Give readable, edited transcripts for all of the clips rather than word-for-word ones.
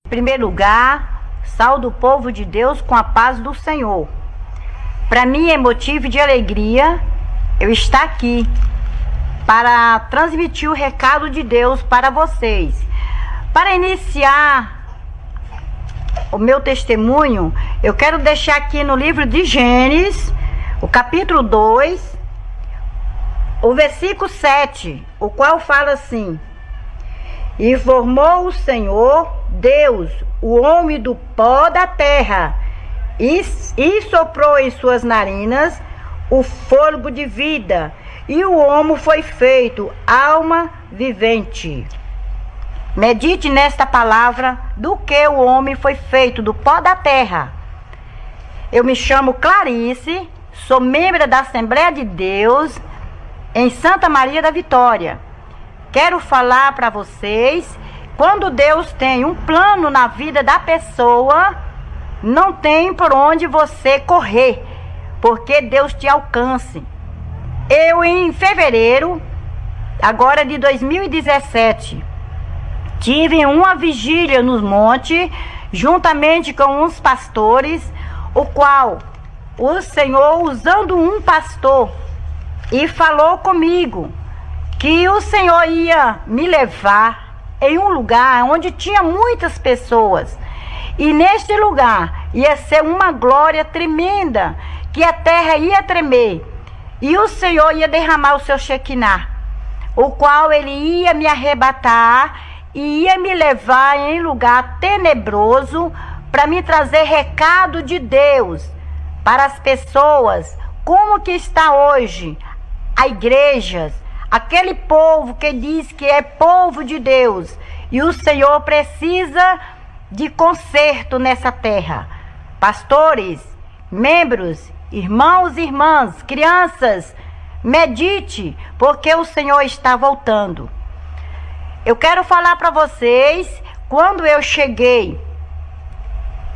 Em primeiro lugar, saúdo o povo de Deus com a paz do Senhor. Para mim é motivo de alegria eu estar aqui para transmitir o recado de Deus para vocês. Para iniciar o meu testemunho, eu quero deixar aqui no livro de Gênesis, o capítulo 2, o versículo 7, o qual fala assim: E formou o Senhor Deus o homem do pó da terra, e soprou em suas narinas o fôlego de vida, e o homem foi feito alma vivente. Medite nesta palavra do que o homem foi feito do pó da terra. Eu me chamo Clarice, sou membro da Assembleia de Deus em Santa Maria da Vitória. Quero falar para vocês, quando Deus tem um plano na vida da pessoa, não tem por onde você correr, porque Deus te alcance. Eu, em fevereiro, agora de 2017, tive uma vigília nos montes, juntamente com uns pastores, o qual o Senhor, usando um pastor, e falou comigo que o Senhor ia me levar em um lugar onde tinha muitas pessoas, e neste lugar ia ser uma glória tremenda, que a terra ia tremer, e o Senhor ia derramar o seu Shekinah, o qual ele ia me arrebatar e ia me levar em lugar tenebroso para me trazer recado de Deus para as pessoas, como que está hoje a igreja, aquele povo que diz que é povo de Deus, e o Senhor precisa de conserto nessa terra. Pastores, membros, irmãos e irmãs, crianças, medite, porque o Senhor está voltando. Eu quero falar para vocês, quando eu cheguei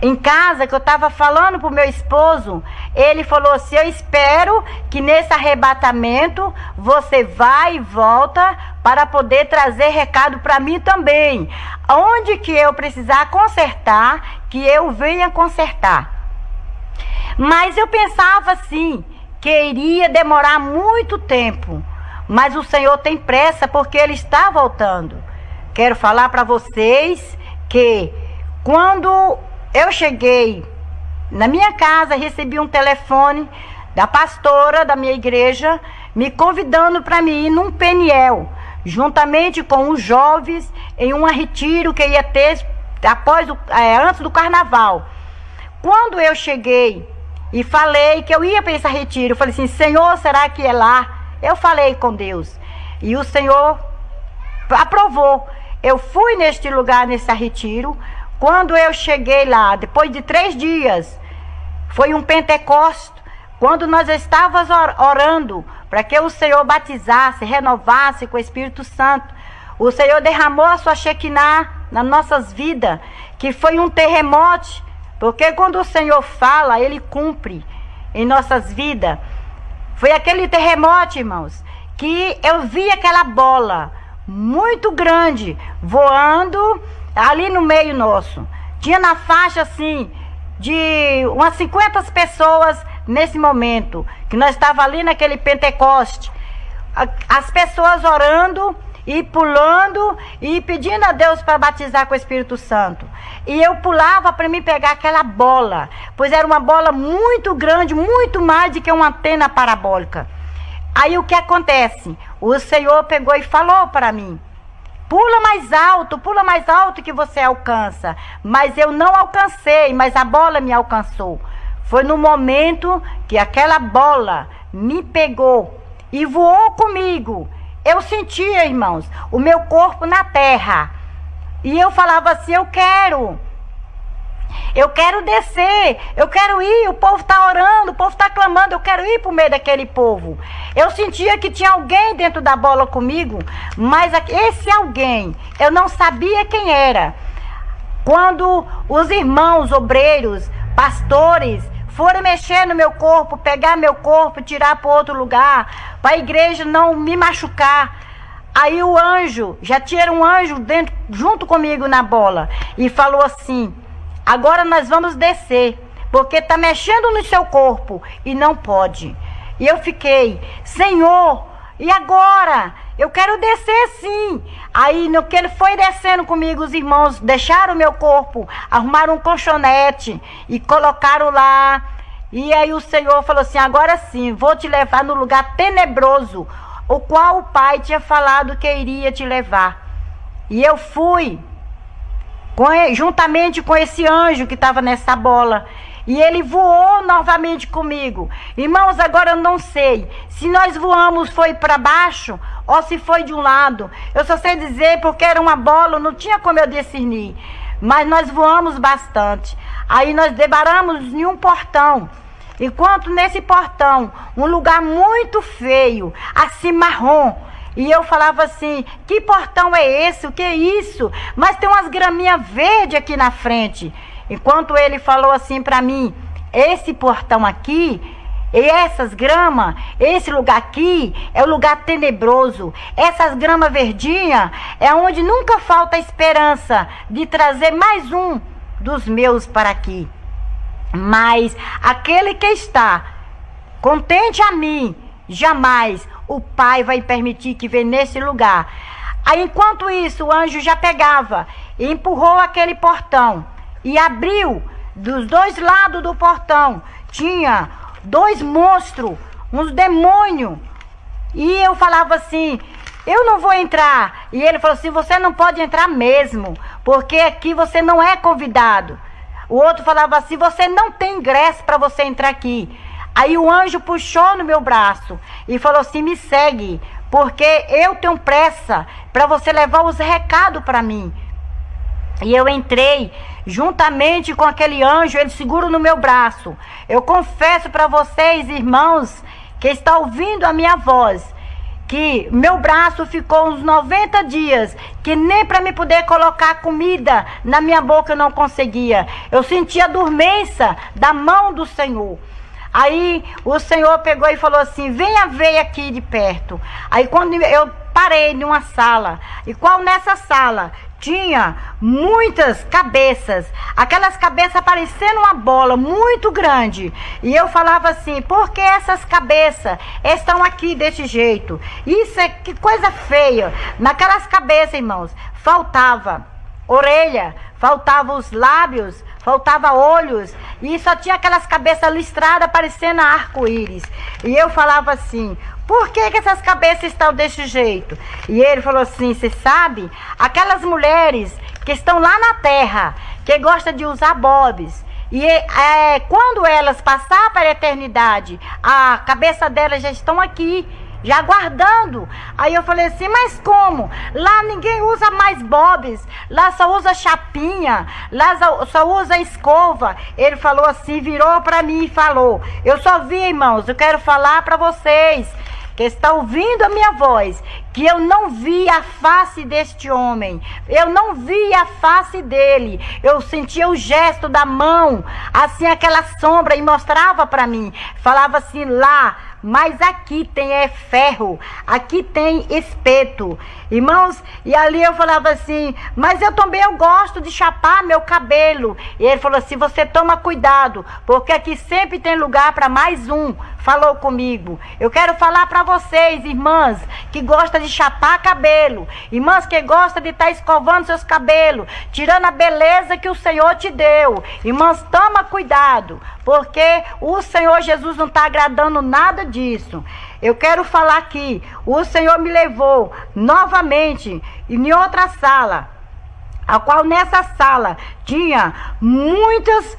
em casa, que eu estava falando para o meu esposo, ele falou assim: eu espero que nesse arrebatamento você vai e volta para poder trazer recado para mim também. Onde que eu precisar consertar, que eu venha consertar. Mas eu pensava assim, que iria demorar muito tempo, mas o Senhor tem pressa, porque Ele está voltando. Quero falar para vocês que quando eu cheguei na minha casa, recebi um telefone da pastora da minha igreja, me convidando para mim ir num Peniel, juntamente com os jovens, em um retiro que ia ter antes do carnaval. Quando eu cheguei e falei que eu ia para esse retiro, eu falei assim: Senhor, será que é lá? Eu falei com Deus, e o Senhor aprovou. Eu fui neste lugar, nesse retiro. Quando eu cheguei lá, depois de 3 dias, foi um Pentecostes, quando nós estávamos orando para que o Senhor batizasse, renovasse com o Espírito Santo. O Senhor derramou a sua Shekinah nas nossas vidas, que foi um terremoto, porque quando o Senhor fala, Ele cumpre em nossas vidas. Foi aquele terremoto, irmãos, que eu vi aquela bola muito grande voando ali no meio nosso. Tinha na faixa assim de umas 50 pessoas nesse momento, que nós estávamos ali naquele Pentecoste. As pessoas orando e pulando e pedindo a Deus para batizar com o Espírito Santo. E eu pulava para me pegar aquela bola, pois era uma bola muito grande, muito mais do que uma antena parabólica. Aí o que acontece? O Senhor pegou e falou para mim: pula mais alto que você alcança. Mas eu não alcancei, mas a bola me alcançou. Foi no momento que aquela bola me pegou e voou comigo. Eu sentia, irmãos, o meu corpo na terra. E eu falava assim: eu quero descer, eu quero ir. O povo está orando, o povo está clamando, eu quero ir para o meio daquele povo. Eu sentia que tinha alguém dentro da bola comigo, mas esse alguém, eu não sabia quem era. Quando os irmãos obreiros, pastores, foram mexer no meu corpo, pegar meu corpo, tirar para outro lugar, para a igreja não me machucar, Aí o anjo, já tinha um anjo dentro, junto comigo na bola, e falou assim: agora nós vamos descer, porque está mexendo no seu corpo e não pode. E eu fiquei: Senhor, e agora? Eu quero descer sim. Aí no que ele foi descendo comigo, os irmãos deixaram o meu corpo, arrumaram um colchonete e colocaram lá. E aí o Senhor falou assim: agora sim, vou te levar no lugar tenebroso, o qual o Pai tinha falado que iria te levar. E eu fui, juntamente com esse anjo que estava nessa bola. E ele voou novamente comigo. Irmãos, agora eu não sei se nós voamos foi para baixo ou se foi de um lado. Eu só sei dizer porque era uma bola, não tinha como eu discernir. Mas nós voamos bastante. Aí nós debaramos em um portão. Enquanto nesse portão, um lugar muito feio, assim marrom. E eu falava assim: que portão é esse? O que é isso? Mas tem umas graminhas verdes aqui na frente. Enquanto ele falou assim para mim: esse portão aqui, e essas gramas, esse lugar aqui é o lugar tenebroso. Essas gramas verdinhas é onde nunca falta a esperança de trazer mais um dos meus para aqui. Mas aquele que está contente a mim, jamais o Pai vai permitir que venha nesse lugar. Aí enquanto isso, o anjo já pegava e empurrou aquele portão e abriu dos dois lados do portão. Tinha dois monstros, uns demônios. E eu falava assim: eu não vou entrar. E ele falou assim: você não pode entrar mesmo, porque aqui você não é convidado. O outro falava assim: você não tem ingresso para você entrar aqui. Aí o anjo puxou no meu braço e falou assim: me segue, porque eu tenho pressa para você levar os recados para mim. E eu entrei juntamente com aquele anjo, ele segura no meu braço. Eu confesso para vocês, irmãos, que está ouvindo a minha voz, que meu braço ficou uns 90 dias, que nem para me poder colocar comida na minha boca eu não conseguia. Eu sentia a dormência da mão do Senhor. Aí o Senhor pegou e falou assim: venha ver aqui de perto. Aí quando eu parei numa sala, e qual nessa sala tinha muitas cabeças, aquelas cabeças parecendo uma bola muito grande. E eu falava assim: por que essas cabeças estão aqui desse jeito? Isso é que coisa feia. Naquelas cabeças, irmãos, faltava orelha, faltava os lábios, faltava olhos, e só tinha aquelas cabeças listradas parecendo arco-íris. E eu falava assim: por que essas cabeças estão desse jeito? E ele falou assim: você sabe, aquelas mulheres que estão lá na terra, que gostam de usar bobs, e quando elas passar para a eternidade, a cabeça delas já estão aqui, já aguardando. Aí eu falei assim: mas como? Lá ninguém usa mais bobs, lá só usa chapinha, lá só usa escova. Ele falou assim, virou para mim e falou: eu só vi, irmãos, eu quero falar para vocês que está ouvindo a minha voz, que eu não vi a face deste homem, eu não vi a face dele, eu sentia o gesto da mão, assim aquela sombra, e mostrava para mim, falava assim: lá, mas aqui tem ferro, aqui tem espeto. Irmãos, e ali eu falava assim: mas eu também gosto de chapar meu cabelo. E ele falou assim: você toma cuidado, porque aqui sempre tem lugar para mais um. Falou comigo. Eu quero falar para vocês, irmãs, que gostam de chapar cabelo, irmãs que gostam de estar escovando seus cabelos, tirando a beleza que o Senhor te deu. Irmãs, toma cuidado, porque o Senhor Jesus não está agradando nada disso. Eu quero falar aqui: o Senhor me levou novamente em outra sala, a qual nessa sala tinha muitos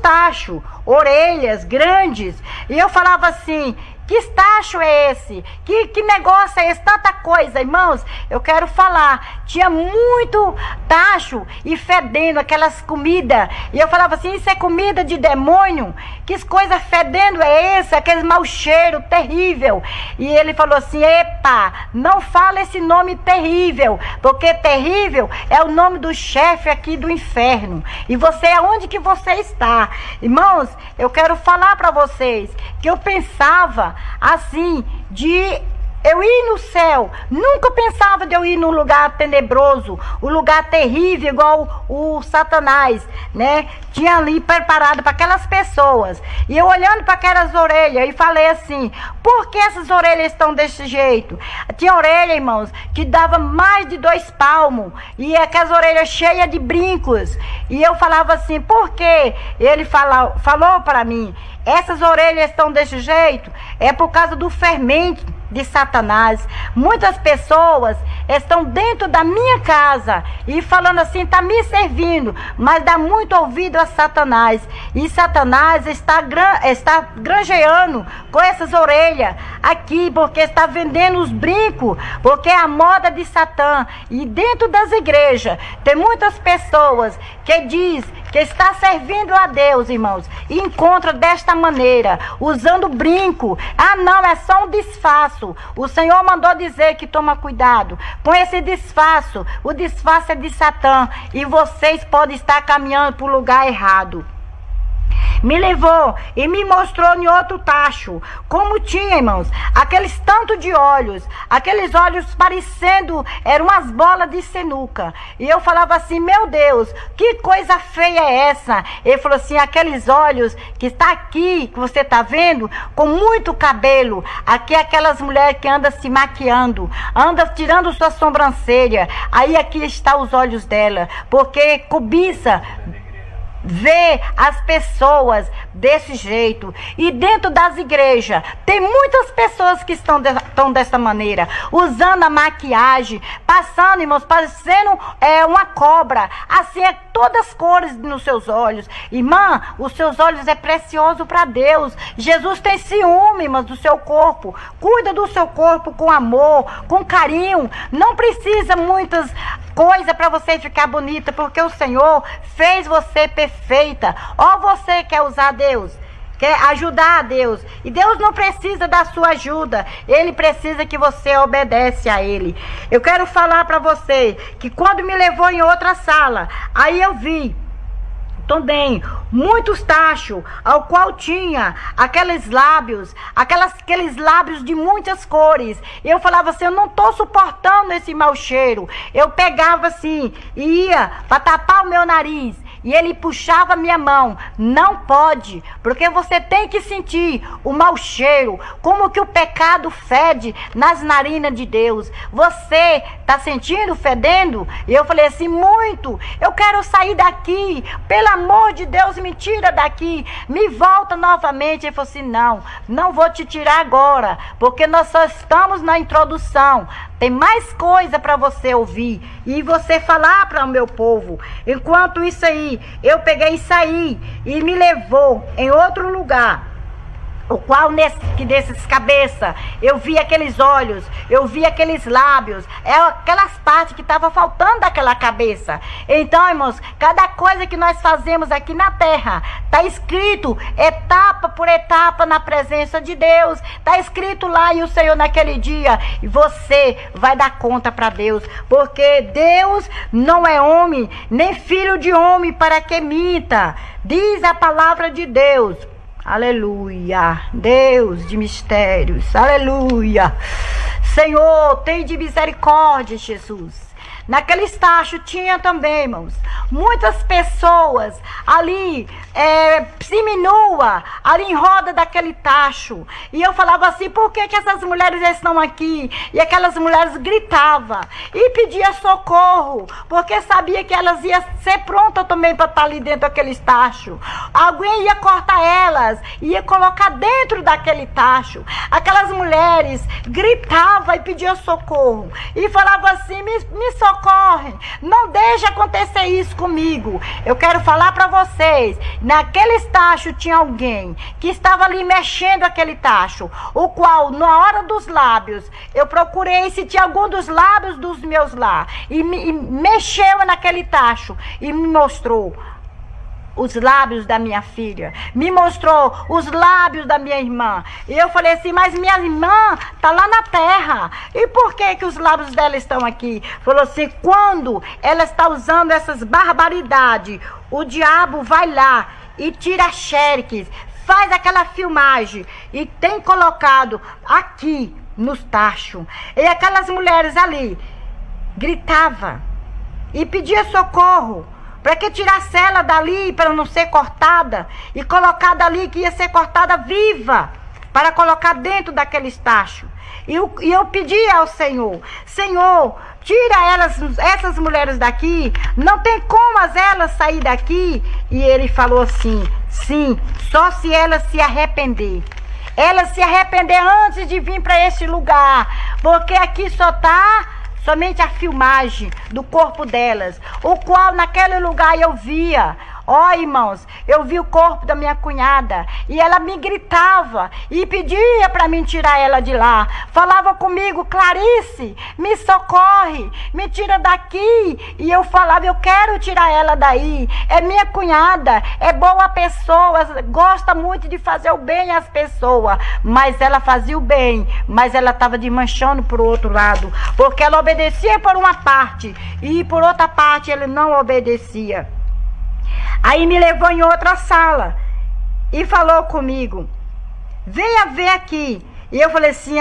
tachos, orelhas grandes. E eu falava assim: que tacho é esse? Que negócio é esse? Tanta coisa, irmãos. Eu quero falar, tinha muito tacho e fedendo aquelas comidas. E eu falava assim: isso é comida de demônio? Que coisa fedendo é essa? Aquele mau cheiro terrível. E ele falou assim: epa, não fala esse nome terrível, porque terrível é o nome do chefe aqui do inferno. E você, aonde que você está? Irmãos, eu quero falar para vocês que eu pensava assim, de eu ir no céu. Nunca pensava de eu ir num lugar tenebroso, um lugar terrível, igual o Satanás, né? Tinha ali preparado para aquelas pessoas. E eu olhando para aquelas orelhas e falei assim, por que essas orelhas estão desse jeito? Tinha orelha, irmãos, que dava mais de 2 palmos. E aquelas orelhas cheias de brincos. E eu falava assim, por quê? Ele falou para mim, essas orelhas estão desse jeito, é por causa do fermento de Satanás. Muitas pessoas estão dentro da minha casa e falando assim, está me servindo, mas dá muito ouvido a Satanás. E Satanás está granjeando com essas orelhas aqui, porque está vendendo os brincos, porque é a moda de Satã. E dentro das igrejas tem muitas pessoas que diz que está servindo a Deus, irmãos, e encontra desta maneira, usando brinco. Ah, não, é só um disfarço. O Senhor mandou dizer que toma cuidado com esse disfarço. O disfarce é de Satã e vocês podem estar caminhando para o lugar errado. Me levou e me mostrou em outro tacho, como tinha, irmãos, aqueles tanto de olhos, aqueles olhos parecendo, eram umas bolas de sinuca. E eu falava assim, meu Deus, que coisa feia é essa? Ele falou assim, aqueles olhos que está aqui, que você está vendo, com muito cabelo. Aqui é aquelas mulheres que andam se maquiando, andam tirando sua sobrancelha. Aí aqui está os olhos dela, porque cobiça ver as pessoas desse jeito. E dentro das igrejas tem muitas pessoas que estão dessa maneira, usando a maquiagem, passando, irmãos, parecendo uma cobra, assim, é todas as cores nos seus olhos. Irmã, os seus olhos é precioso para Deus. Jesus tem ciúme, irmãs, do seu corpo. Cuida do seu corpo com amor, com carinho. Não precisa muitas coisas para você ficar bonita, porque o Senhor fez você perfeita. Ou você quer usar Deus, quer ajudar a Deus, e Deus não precisa da sua ajuda, Ele precisa que você obedece a Ele. Eu quero falar para você que quando me levou em outra sala, aí eu vi também muitos tachos, ao qual tinha aqueles lábios de muitas cores. Eu falava assim, eu não estou suportando esse mau cheiro. Eu pegava assim e ia para tapar o meu nariz. E ele puxava a minha mão. Não pode, porque você tem que sentir o mau cheiro, como que o pecado fede nas narinas de Deus. Você está sentindo, fedendo? E eu falei assim, muito. Eu quero sair daqui. Pelo amor de Deus, me tira daqui. Me volta novamente. Ele falou assim, não vou te tirar agora, porque nós só estamos na introdução. Tem mais coisa para você ouvir e você falar para o meu povo. Enquanto isso aí, eu peguei e saí e me levou em outro lugar, o qual desses cabeça, eu vi aqueles olhos, eu vi aqueles lábios, aquelas partes que estavam faltando daquela cabeça. Então, irmãos, cada coisa que nós fazemos aqui na terra, está escrito etapa por etapa na presença de Deus, está escrito lá, e o Senhor naquele dia, e você vai dar conta para Deus, porque Deus não é homem, nem filho de homem para que minta, diz a palavra de Deus. Aleluia, Deus de mistérios, aleluia. Senhor, tem de misericórdia, Jesus. Naquele tacho tinha também, irmãos, muitas pessoas ali, seminua, ali em roda daquele tacho. E eu falava assim, por que essas mulheres estão aqui? E aquelas mulheres gritavam e pediam socorro, porque sabia que elas iam ser prontas também para estar ali dentro daquele tacho. Alguém ia cortar elas, ia colocar dentro daquele tacho. Aquelas mulheres gritavam e pediam socorro. E falavam assim, me socorre, não deixe acontecer isso comigo. Eu quero falar para vocês, naquele tacho tinha alguém que estava ali mexendo aquele tacho, o qual na hora dos lábios, eu procurei se tinha algum dos lábios dos meus lá, e mexeu naquele tacho e me mostrou os lábios da minha filha, me mostrou os lábios da minha irmã. E eu falei assim, mas minha irmã está lá na terra, e por que os lábios dela estão aqui? Falou assim, quando ela está usando essas barbaridades, o diabo vai lá e tira xereques, faz aquela filmagem e tem colocado aqui nos tachos. E aquelas mulheres ali gritavam e pediam socorro para que tirasse ela dali, para não ser cortada, e colocada ali, que ia ser cortada viva, para colocar dentro daqueles tachos. E eu pedi ao Senhor: Senhor, tira essas mulheres daqui, não tem como elas sair daqui. E ele falou assim: sim, só se elas se arrepender. Elas se arrepender antes de vir para esse lugar, porque aqui só está somente a filmagem do corpo delas, o qual naquele lugar eu via. Ó, irmãos, eu vi o corpo da minha cunhada e ela me gritava e pedia para mim tirar ela de lá. Falava comigo: Clarice, me socorre, me tira daqui. E eu falava: eu quero tirar ela daí. É minha cunhada, é boa pessoa, gosta muito de fazer o bem às pessoas. Mas ela fazia o bem, mas ela estava desmanchando por outro lado, porque ela obedecia por uma parte e por outra parte ele não obedecia. Aí me levou em outra sala e falou comigo: venha ver aqui. E eu falei assim: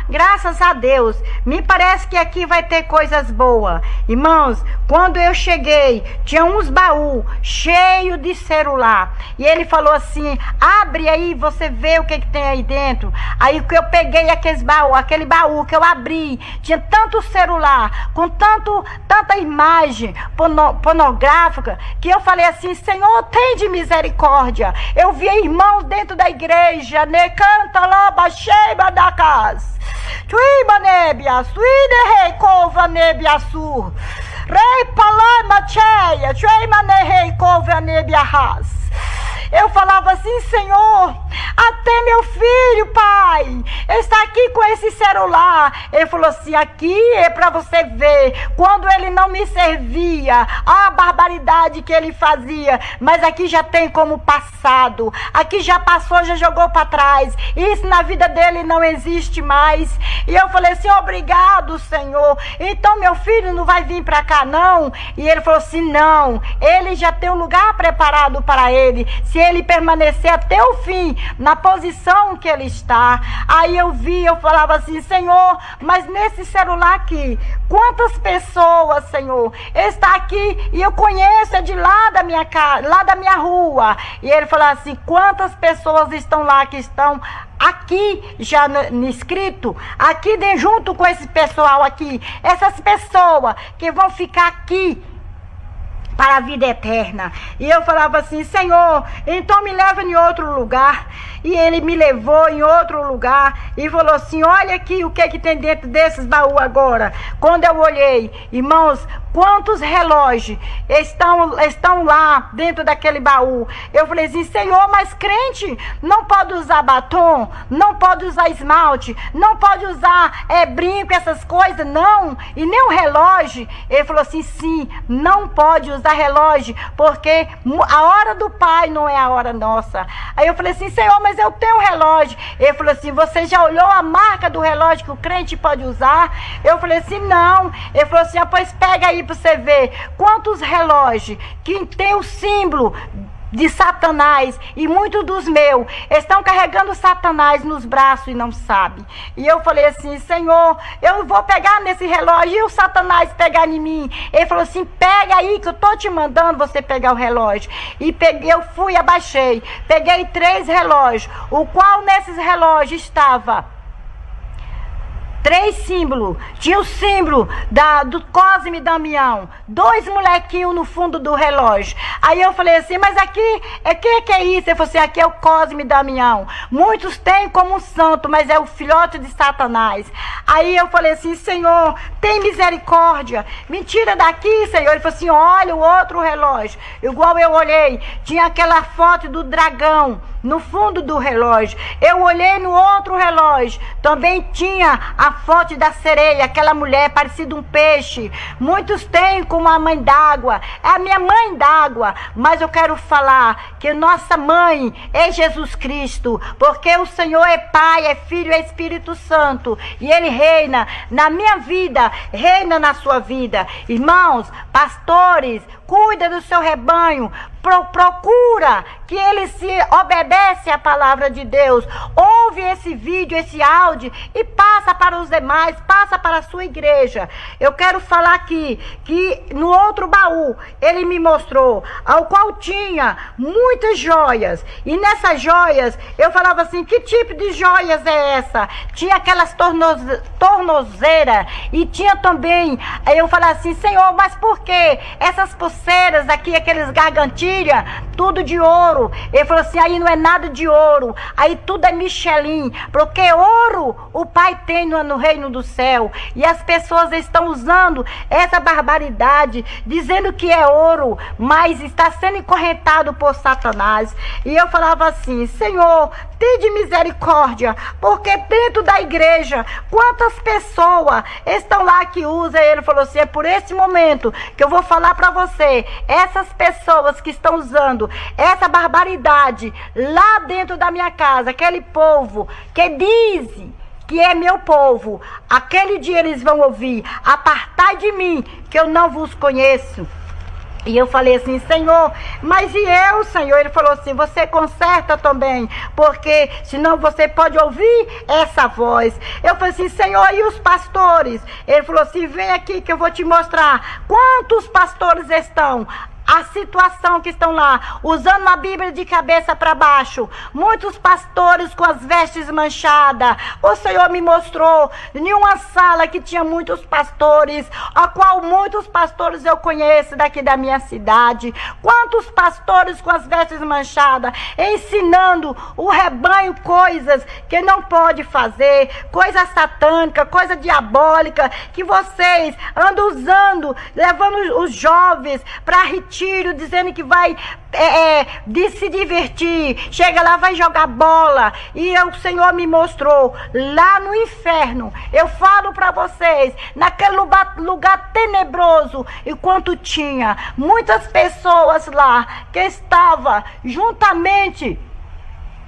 graças a Deus, me parece que aqui vai ter coisas boas. Irmãos, quando eu cheguei, tinha uns baús cheios de celular. E ele falou assim: abre aí, você vê o que tem aí dentro. Aí que eu peguei aquele baú que eu abri, tinha tanto celular, com tanta imagem pornográfica, que eu falei assim: Senhor, tem de misericórdia. Eu vi irmãos dentro da igreja, né? Canta lá, baixei da casa. Tuiba nebia, suide rei cova nebia sur. Rei palama cheia, tuima ne rei cova nebia ras. Eu falava assim: Senhor, até meu filho, pai, está aqui com esse celular. Ele falou assim: aqui é para você ver quando ele não me servia, a barbaridade que ele fazia. Mas aqui já tem como passado, aqui já passou, já jogou para trás. Isso na vida dele não existe mais. E eu falei assim: obrigado, Senhor. Então meu filho não vai vir para cá não? E ele falou assim: não, ele já tem um lugar preparado para ele, se ele permanecer até o fim na posição que ele está. Aí eu falava assim: Senhor, mas nesse celular aqui, quantas pessoas, Senhor, está aqui e eu conheço, é de lá da minha casa, lá da minha rua. E ele falou assim: quantas pessoas estão lá que estão aqui já no escrito, aqui junto com esse pessoal aqui, essas pessoas que vão ficar aqui para a vida eterna. E eu falava assim: Senhor, então me leva em outro lugar. E ele me levou em outro lugar e falou assim: olha aqui o que tem dentro desses baús agora. Quando eu olhei, irmãos, quantos relógios estão lá dentro daquele baú. Eu falei assim: Senhor, mas crente não pode usar batom, não pode usar esmalte, não pode usar brinco, essas coisas, não, e nem um relógio. Ele falou assim: sim, não pode usar relógio, porque a hora do Pai não é a hora nossa. Aí eu falei assim: Senhor, mas eu tenho um relógio. Ele falou assim: você já olhou a marca do relógio que o crente pode usar? Eu falei assim: não. Ele falou assim: pois pega aí para você ver quantos relógios que tem o símbolo de Satanás, e muitos dos meus estão carregando Satanás nos braços e não sabem. E eu falei assim: Senhor, eu vou pegar nesse relógio e o Satanás pegar em mim. Ele falou assim: pega aí que eu tô te mandando você pegar o relógio. E peguei, eu fui, abaixei, peguei 3 relógios, o qual nesses relógios estava 3 símbolos. Tinha o símbolo do Cosme e Damião, 2 molequinhos no fundo do relógio. Aí eu falei assim: mas aqui, que é isso? Ele falou assim: aqui é o Cosme e Damião. Muitos têm como um santo, mas é o filhote de Satanás. Aí eu falei assim: Senhor, tem misericórdia, me tira daqui, Senhor. Ele falou assim: olha o outro relógio. Igual eu olhei, tinha aquela foto do dragão no fundo do relógio. Eu olhei no outro relógio, também tinha a foto da sereia, aquela mulher parecida um peixe. Muitos têm como a mãe d'água, é a minha mãe d'água, mas eu quero falar que nossa mãe é Jesus Cristo, porque o Senhor é Pai, é Filho, é Espírito Santo, e Ele reina na minha vida, reina na sua vida. Irmãos, pastores, cuida do seu rebanho, procura que ele se obedece à palavra de Deus. Ouve esse vídeo, esse áudio e passa para os demais, passa para a sua igreja. Eu quero falar aqui que no outro baú ele me mostrou, ao qual tinha muitas joias. E nessas joias eu falava assim: que tipo de joias é essa? Tinha aquelas tornozeiras e tinha também, aí eu falei assim: Senhor, mas por que essas pulseiras aqui, aqueles gargantilhas, tudo de ouro? Ele falou assim: aí não é nada de ouro, aí tudo é Michelin, porque ouro o Pai tem no reino do céu. E as pessoas estão usando essa barbaridade, dizendo que é ouro, mas está sendo encorrentado por Satanás. E eu falava assim: Senhor, tem de misericórdia, porque dentro da igreja, quantas pessoas estão lá que usam? Ele falou assim: é por esse momento que eu vou falar para você, essas pessoas que estão usando essa barbaridade lá dentro da minha casa, aquele povo que diz que é meu povo, aquele dia eles vão ouvir: apartai de mim, que eu não vos conheço. E eu falei assim: Senhor, mas e eu, Senhor? Ele falou assim: você conserta também, porque senão você pode ouvir essa voz. Eu falei assim: Senhor, e os pastores? Ele falou assim: vem aqui que eu vou te mostrar quantos pastores estão. A situação que estão lá, usando a Bíblia de cabeça para baixo. Muitos pastores com as vestes manchadas. O Senhor me mostrou em uma sala que tinha muitos pastores, a qual muitos pastores eu conheço daqui da minha cidade. Quantos pastores com as vestes manchadas, ensinando o rebanho coisas que não pode fazer, coisa satânica, coisa diabólica, que vocês andam usando, levando os jovens para retiro, dizendo que vai se divertir, chega lá, vai jogar bola. E o Senhor me mostrou lá no inferno. Eu falo para vocês, naquele lugar tenebroso, enquanto tinha muitas pessoas lá que estavam juntamente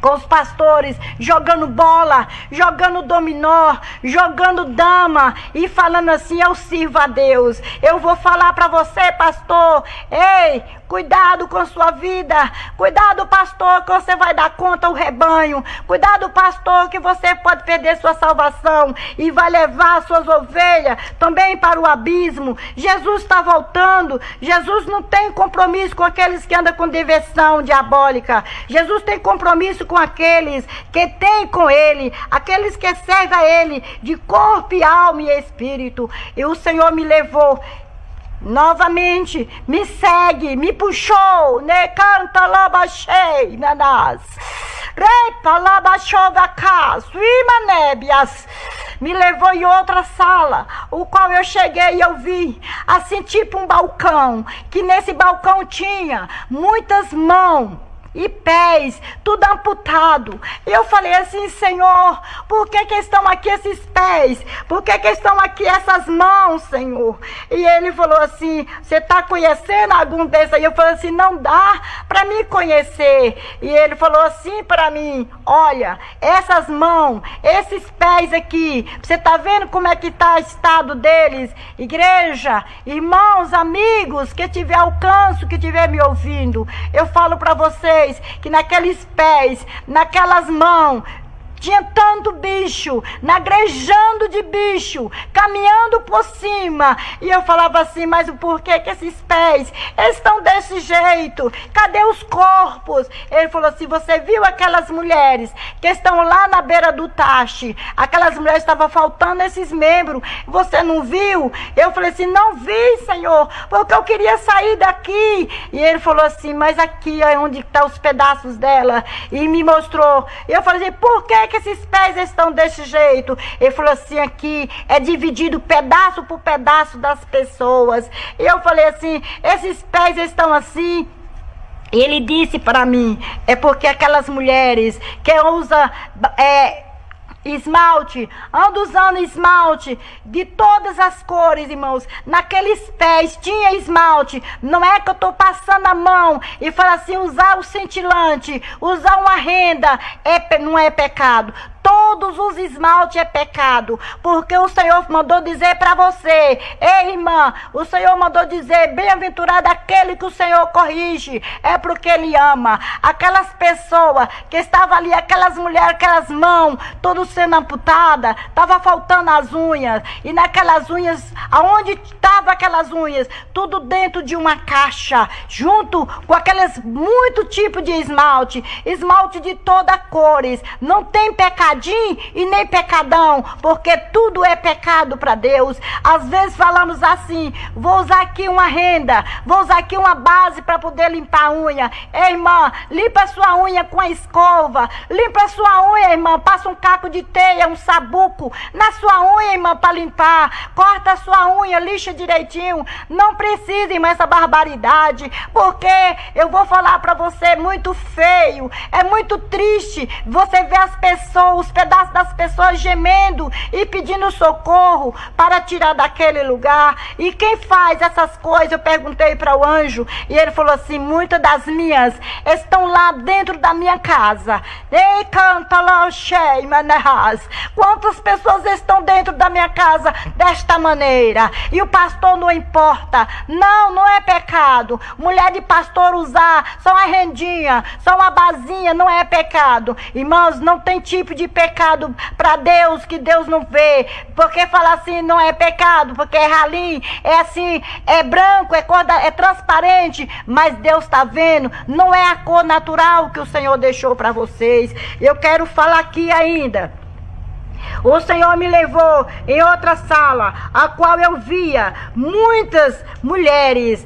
com os pastores, jogando bola, jogando dominó, jogando dama e falando assim: eu sirvo a Deus. Eu vou falar para você, pastor, ei, cuidado com sua vida. Cuidado, pastor, que você vai dar conta ao rebanho. Cuidado, pastor, que você pode perder sua salvação e vai levar suas ovelhas também para o abismo. Jesus está voltando. Jesus não tem compromisso com aqueles que andam com diversão diabólica. Jesus tem compromisso com aqueles que têm com ele, aqueles que servem a ele de corpo e alma e espírito. E o Senhor me levou novamente, me segue, me puxou, né? Canta lá, baixei, nanás. Repa lá, baixou da casa, imanébias. Me levou em outra sala, o qual eu cheguei e eu vi, assim, tipo um balcão, que nesse balcão tinha muitas mãos e pés, tudo amputado. E eu falei assim: Senhor, por que estão aqui esses pés? Por que estão aqui essas mãos, Senhor? E ele falou assim: você está conhecendo algum desses aí? Eu falei assim: não dá para mim conhecer. E ele falou assim para mim: olha, essas mãos, esses pés aqui, você está vendo como é que está o estado deles? Igreja, irmãos, amigos, que tiver alcance, que tiver me ouvindo, eu falo para vocês que naqueles pés, naquelas mãos, tinha tanto bicho, nagrejando de bicho, caminhando por cima. E eu falava assim: mas por que esses pés estão desse jeito? Cadê os corpos? Ele falou assim: você viu aquelas mulheres que estão lá na beira do tache? Aquelas mulheres estavam faltando esses membros. Você não viu? Eu falei assim: não vi, Senhor, porque eu queria sair daqui. E ele falou assim: mas aqui é onde estão os pedaços dela. E me mostrou. E eu falei assim: por que esses pés estão desse jeito? Ele falou assim: aqui é dividido pedaço por pedaço das pessoas. E eu falei assim: esses pés estão assim. E ele disse para mim: é porque aquelas mulheres que usam esmalte, ando usando esmalte de todas as cores, irmãos. Naqueles pés tinha esmalte. Não é que eu estou passando a mão e falo assim: usar o cintilante, usar uma renda, não é pecado. todos os esmaltes é pecado, porque o Senhor mandou dizer para você, ei irmã, o Senhor mandou dizer, bem-aventurado aquele que o Senhor corrige, é porque Ele ama. Aquelas pessoas que estavam ali, aquelas mulheres, aquelas mãos, todas sendo amputadas, estava faltando as unhas, e naquelas unhas, aonde estavam aquelas unhas? Tudo dentro de uma caixa, junto com aqueles muito tipos de esmalte de toda cores, não tem pecadinho e nem pecadão, porque tudo é pecado para Deus. Às vezes falamos assim, vou usar aqui uma renda, vou usar aqui uma base para poder limpar a unha. Ei, irmã, limpa a sua unha com a escova, limpa a sua unha, irmã, passa um caco de teia, um sabuco na sua unha, irmã, para limpar, corta a sua unha, lixa direitinho, não precisa, irmã, essa barbaridade, porque eu vou falar para você, muito feio, é muito triste você ver as pessoas, os pedaços das pessoas gemendo e pedindo socorro para tirar daquele lugar. E quem faz essas coisas? Eu perguntei para o anjo e ele falou assim, muitas das minhas estão lá dentro da minha casa. Ei, canta lá, quantas pessoas estão dentro da minha casa desta maneira? E o pastor não importa. Não, não é pecado. Mulher de pastor usar só uma rendinha, só uma basinha, não é pecado. Irmãos, não tem tipo de pecado para Deus que Deus não vê. Porque falar assim não é pecado, porque é ralinho, é assim, é branco, é cor é transparente, mas Deus está vendo, não é a cor natural que o Senhor deixou para vocês. Eu quero falar aqui ainda. O Senhor me levou em outra sala, a qual eu via muitas mulheres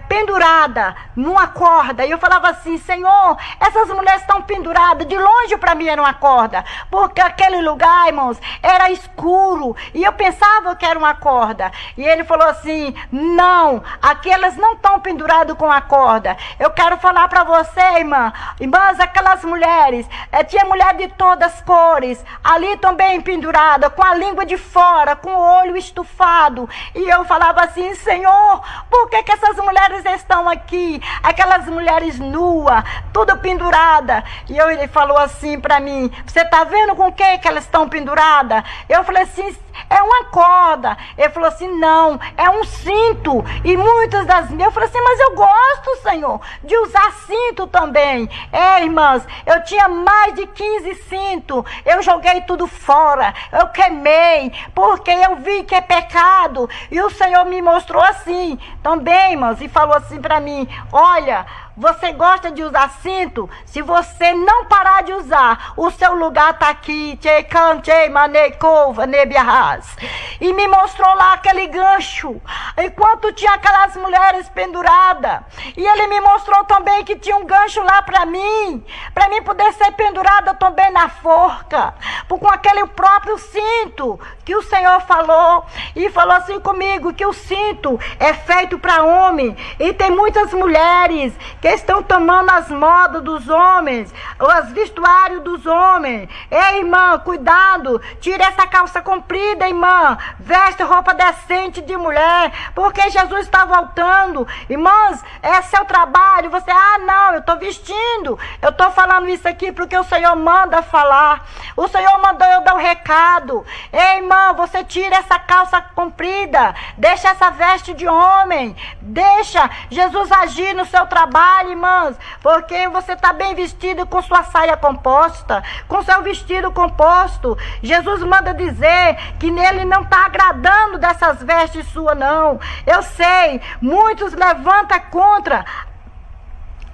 penduradas numa corda. E eu falava assim, Senhor, essas mulheres estão penduradas. De longe para mim era uma corda, porque aquele lugar, irmãos, era escuro. E eu pensava que era uma corda. E ele falou assim, não, aqui elas não estão penduradas com a corda. Eu quero falar para você, irmãs, aquelas mulheres, tinha mulher de todas as cores, ali também pendurada, com a língua de fora, com o olho estufado. E eu falava assim, Senhor, por que essas mulheres estão aqui? Aquelas mulheres nuas, tudo pendurada. E ele falou assim para mim, você está vendo com o que elas estão penduradas? Eu falei assim, é uma corda. Ele falou assim, não, é um cinto. E muitas das minhas, eu falei assim, mas eu gosto, Senhor, de usar cinto também. Irmãs, eu tinha mais de 15 cintos, eu joguei tudo fora, eu queimei, porque eu vi que é pecado. E o Senhor me mostrou assim também, irmãos, e falou assim para mim, olha, você gosta de usar cinto? Se você não parar de usar, o seu lugar está aqui. E me mostrou lá aquele gancho, enquanto tinha aquelas mulheres penduradas. E ele me mostrou também que tinha um gancho lá para mim poder ser pendurada também na forca, com aquele próprio cinto que o Senhor falou. E falou assim comigo, que o cinto é feito para homem. E tem muitas mulheres que estão tomando as modas dos homens, os vestuários dos homens. Ei, irmã, cuidado, tire essa calça comprida, irmã, veste roupa decente de mulher, porque Jesus está voltando. Irmãs, é seu trabalho. Você, não, eu estou vestindo, eu estou falando isso aqui porque o Senhor manda falar. O Senhor mandou eu dar um recado. Ei, irmã, você tira essa calça comprida, deixa essa veste de homem, deixa Jesus agir no seu trabalho, irmãs, porque você está bem vestido com sua saia composta, com seu vestido composto. Jesus manda dizer que nele não está agradando dessas vestes suas, não. Eu sei, muitos levantam contra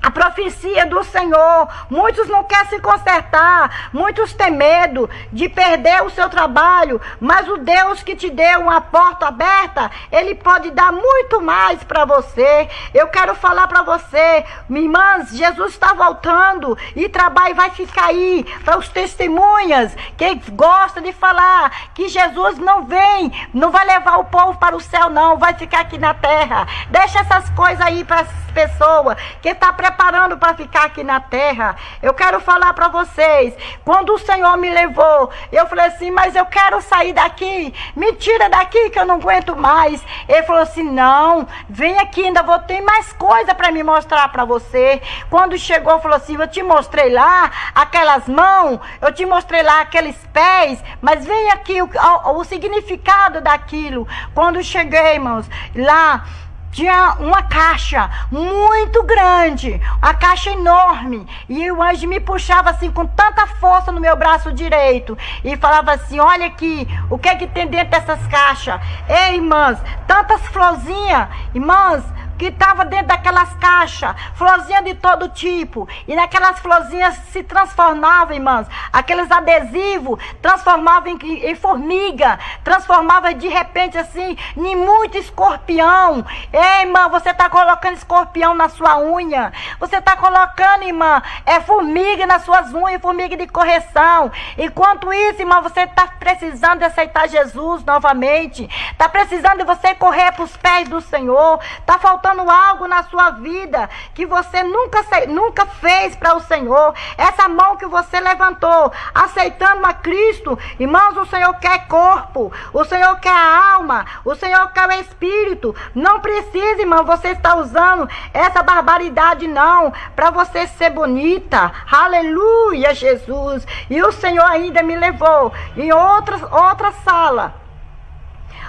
a profecia do Senhor. Muitos não querem se consertar, muitos têm medo de perder o seu trabalho, mas o Deus que te deu uma porta aberta, Ele pode dar muito mais para você. Eu quero falar para você, minhas irmãs, Jesus está voltando e trabalho vai ficar aí para os testemunhas que gostam de falar que Jesus não vem, não vai levar o povo para o céu, não, vai ficar aqui na terra. Deixa essas coisas aí para as pessoas que estão preparadas preparando para ficar aqui na terra. Eu quero falar para vocês, quando o Senhor me levou, eu falei assim, mas eu quero sair daqui, me tira daqui que eu não aguento mais. Ele falou assim, não, vem aqui, ainda vou ter mais coisa para me mostrar para você. Quando chegou, falou assim, eu te mostrei lá aquelas mãos, eu te mostrei lá aqueles pés, mas vem aqui o significado daquilo. Quando cheguei, irmãos, lá tinha uma caixa muito grande, uma caixa enorme, e o anjo me puxava assim com tanta força no meu braço direito e falava assim, olha aqui, o que é que tem dentro dessas caixas? Ei, irmãs, tantas florzinhas, irmãs, que estava dentro daquelas caixas, florzinha de todo tipo, e naquelas florzinhas se transformavam, irmãs, aqueles adesivos transformavam em formiga, transformavam de repente assim, em muito escorpião. Ei, irmã, você está colocando escorpião na sua unha, você está colocando, irmã, formiga nas suas unhas, formiga de correção. Enquanto isso, irmã, você está precisando de aceitar Jesus novamente, está precisando de você correr para os pés do Senhor, está faltando algo na sua vida que você nunca fez para o Senhor. Essa mão que você levantou, aceitando a Cristo, irmãos, o Senhor quer corpo, o Senhor quer a alma, o Senhor quer o espírito. Não precisa, irmão, você está usando essa barbaridade não, para você ser bonita. Aleluia, Jesus. E o Senhor ainda me levou em outra sala,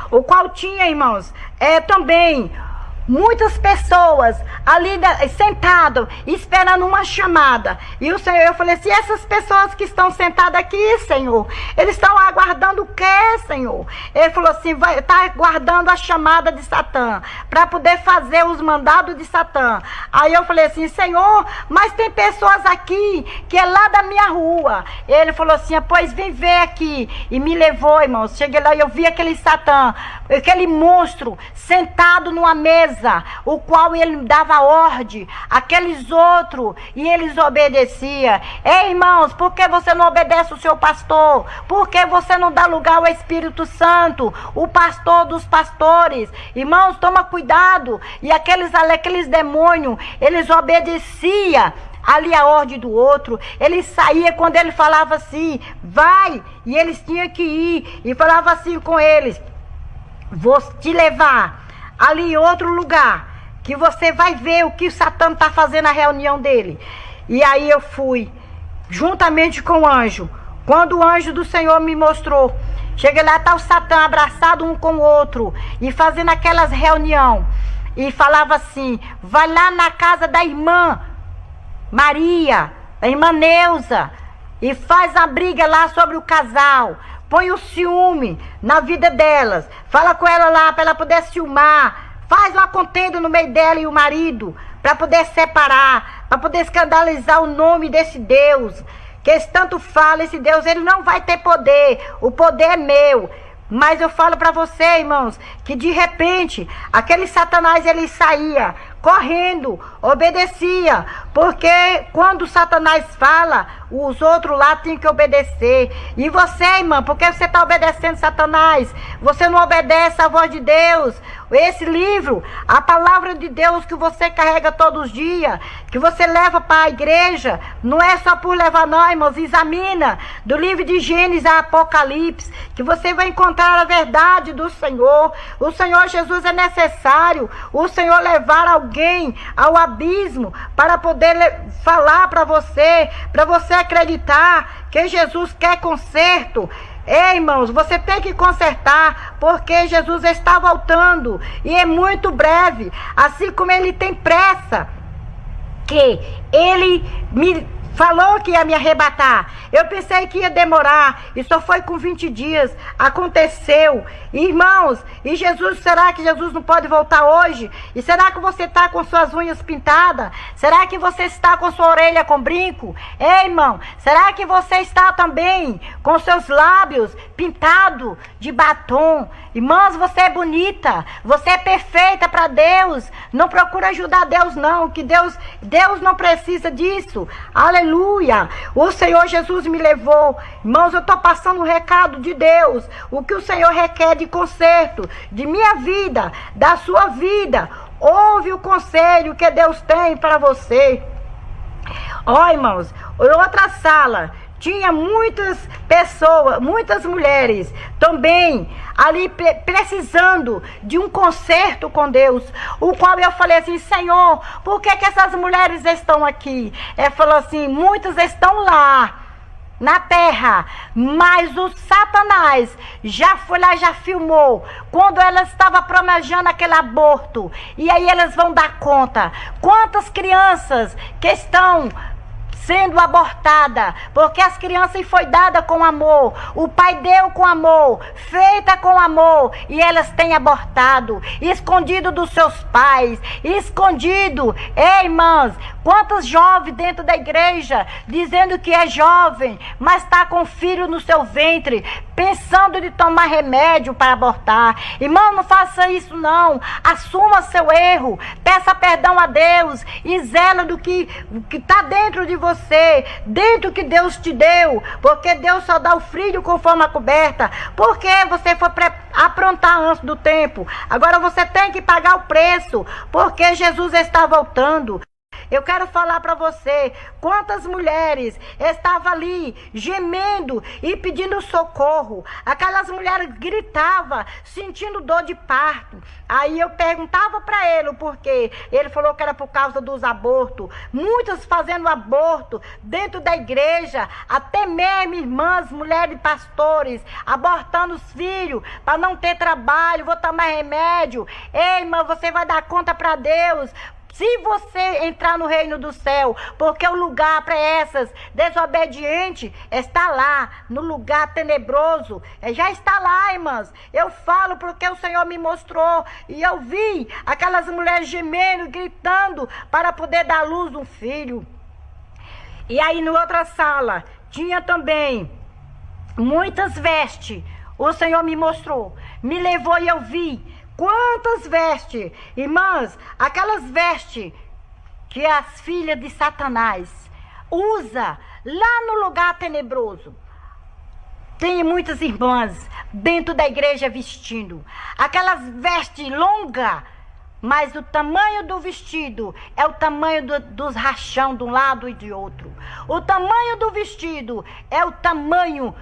o qual tinha, irmãos, também muitas pessoas ali sentadas, esperando uma chamada. E o Senhor, eu falei assim, essas pessoas que estão sentadas aqui, Senhor, eles estão aguardando o quê, Senhor? Ele falou assim, está aguardando a chamada de Satã, para poder fazer os mandados de Satã. Aí eu falei assim, Senhor, mas tem pessoas aqui, que é lá da minha rua. Ele falou assim, pois vem ver aqui. E me levou, irmãos, cheguei lá e eu vi aquele Satã, aquele monstro, sentado numa mesa, o qual ele dava ordem àqueles outros e eles obedeciam. Ei, irmãos, por que você não obedece o seu pastor? Por que você não dá lugar ao Espírito Santo, o pastor dos pastores? Irmãos, toma cuidado. E aqueles demônios, eles obedeciam ali a ordem do outro. Ele saía quando ele falava assim, vai, e eles tinham que ir, e falava assim com eles, vou te levar ali em outro lugar, que você vai ver o que o Satã está fazendo na reunião dele. E aí eu fui, juntamente com o anjo. Quando o anjo do Senhor me mostrou, cheguei lá, está o Satã abraçado um com o outro, e fazendo aquelas reunião, e falava assim, vai lá na casa da irmã Maria, da irmã Neuza, e faz a briga lá sobre o casal. Põe o ciúme na vida delas. Fala com ela lá para ela poder ciúmar. Faz uma contenda no meio dela e o marido, para poder separar, para poder escandalizar o nome desse Deus. Que eles tanto falam, esse Deus, ele não vai ter poder. O poder é meu. Mas eu falo para você, irmãos, que de repente, aquele Satanás, ele saía correndo, obedecia, porque quando Satanás fala, os outros lá têm que obedecer. E você, irmã, por que você está obedecendo Satanás? Você não obedece à voz de Deus. Esse livro, a palavra de Deus que você carrega todos os dias, que você leva para a igreja, não é só por levar não, irmãos. Examina do livro de Gênesis a Apocalipse, que você vai encontrar a verdade do Senhor. O Senhor Jesus é necessário o Senhor levar alguém ao abismo para poder falar para você acreditar que Jesus quer conserto. Ei, irmãos, você tem que consertar, porque Jesus está voltando e é muito breve, assim como ele tem pressa, que ele me falou que ia me arrebatar. Eu pensei que ia demorar, e só foi com 20 dias. Aconteceu. Irmãos, e Jesus, será que Jesus não pode voltar hoje? E será que você está com suas unhas pintadas? Será que você está com sua orelha com brinco? Ei, irmão, será que você está também com seus lábios pintados de batom? Irmãos, você é bonita, você é perfeita para Deus. Não procura ajudar Deus não, que Deus não precisa disso. Aleluia. O Senhor Jesus me levou. Irmãos, eu estou passando um recado de Deus. O que o Senhor requer de conserto, de minha vida, da sua vida. Ouve o conselho que Deus tem para você. Ó, irmãos, em outra sala tinha muitas pessoas, muitas mulheres também ali precisando de um conserto com Deus, o qual eu falei assim: Senhor, por que essas mulheres estão aqui? Ele falou assim: muitas estão lá na terra, mas o Satanás já foi lá, já filmou quando ela estava planejando aquele aborto, e aí elas vão dar conta quantas crianças que estão sendo abortada, porque as crianças foi dada com amor, o pai deu com amor, feita com amor, e elas têm abortado, escondido dos seus pais, escondido. Ei, irmãs, quantos jovens dentro da igreja, dizendo que é jovem, mas está com filho no seu ventre, pensando de tomar remédio para abortar. Irmão, não faça isso não, assuma seu erro, peça perdão a Deus, e zela do que está dentro de você, dentro que Deus te deu, porque Deus só dá o filho conforme a coberta, porque você foi aprontar antes do tempo, agora você tem que pagar o preço, porque Jesus está voltando. Eu quero falar para você, quantas mulheres estavam ali gemendo e pedindo socorro. Aquelas mulheres gritavam, sentindo dor de parto. Aí eu perguntava para ele o porquê. Ele falou que era por causa dos abortos. Muitas fazendo aborto dentro da igreja, até mesmo irmãs, mulheres pastores, abortando os filhos para não ter trabalho, vou tomar remédio. Ei, irmã, você vai dar conta para Deus se você entrar no reino do céu, porque o lugar para essas desobedientes está lá, no lugar tenebroso, já está lá, irmãs. Eu falo porque o Senhor me mostrou, e eu vi aquelas mulheres gemendo, gritando, para poder dar luz um filho. E aí, na outra sala, tinha também muitas vestes. O Senhor me mostrou, me levou e eu vi quantas vestes, irmãs, aquelas vestes que as filhas de Satanás usa lá no lugar tenebroso. Tem muitas irmãs dentro da igreja vestindo aquelas vestes longas, mas o tamanho do vestido é o tamanho dos rachão de um lado e de outro. O tamanho do vestido é o tamanho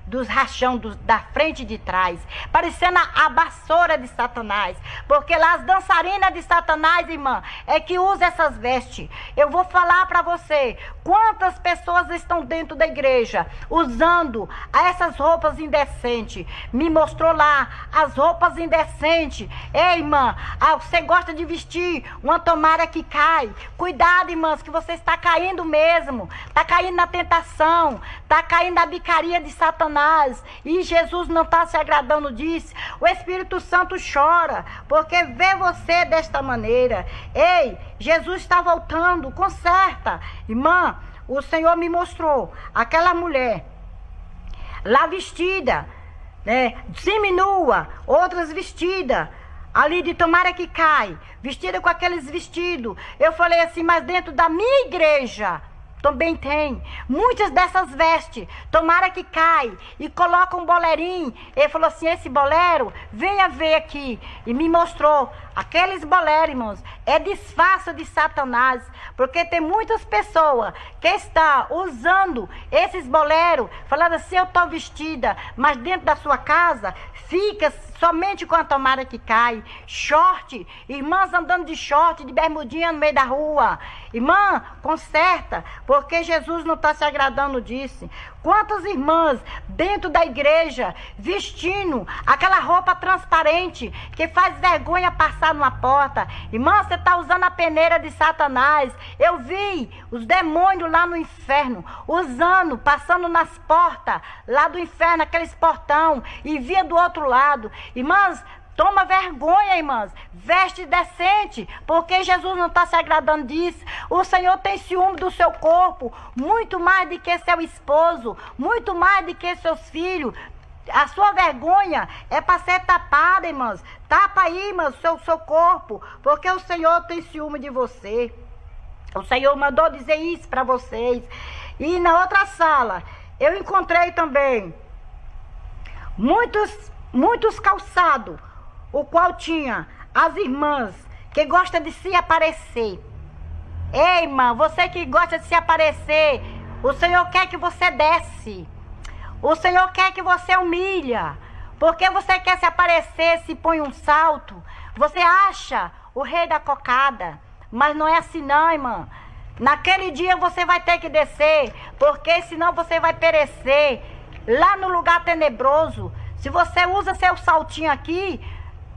dos rachão da frente e de trás, parecendo a vassoura de Satanás, porque lá as dançarinas de Satanás, irmã, é que usa essas vestes. Eu vou falar para você, quantas pessoas estão dentro da igreja usando essas roupas indecentes. Me mostrou lá as roupas indecentes. Ei, irmã, você gosta de vestir uma tomara que cai. Cuidado, irmãs, que você está caindo mesmo, está caindo na tentação, está caindo na bicaria de Satanás, e Jesus não está se agradando disso. O Espírito Santo chora porque vê você desta maneira. Ei, Jesus está voltando, conserta. Irmã, o Senhor me mostrou aquela mulher lá vestida, né, seminua, outras vestidas ali de tomara que cai, vestida com aqueles vestidos. Eu falei assim, mas dentro da minha igreja também tem muitas dessas vestes, tomara que cai, e coloca um boleirinho. Ele falou assim, esse bolero, venha ver aqui, e me mostrou aqueles boleros, irmãos, é disfarce de Satanás, porque tem muitas pessoas que estão usando esses boleros, falando assim, eu estou vestida, mas dentro da sua casa fica somente com a tomara que cai, short, irmãs andando de short, de bermudinha no meio da rua. Irmã, conserta, porque Jesus não está se agradando disso. Quantas irmãs dentro da igreja vestindo aquela roupa transparente que faz vergonha passar numa porta. Irmã, você está usando a peneira de Satanás. Eu vi os demônios lá no inferno usando, passando nas portas lá do inferno, aqueles portão, e via do outro lado. Irmãs, toma vergonha, irmãs. Veste decente, porque Jesus não está se agradando disso. O Senhor tem ciúme do seu corpo, muito mais do que seu esposo, muito mais do que seus filhos. A sua vergonha é para ser tapada, irmãs. Tapa aí, irmãs, o seu corpo, porque o Senhor tem ciúme de você. O Senhor mandou dizer isso para vocês. E na outra sala, eu encontrei também muitos calçados, o qual tinha as irmãs que gostam de se aparecer. Ei, irmã, você que gosta de se aparecer, o Senhor quer que você desce. O Senhor quer que você humilha. Porque você quer se aparecer, se põe um salto. Você acha o rei da cocada. Mas não é assim não, irmã. Naquele dia você vai ter que descer. Porque senão você vai perecer lá no lugar tenebroso. Se você usa seu saltinho aqui,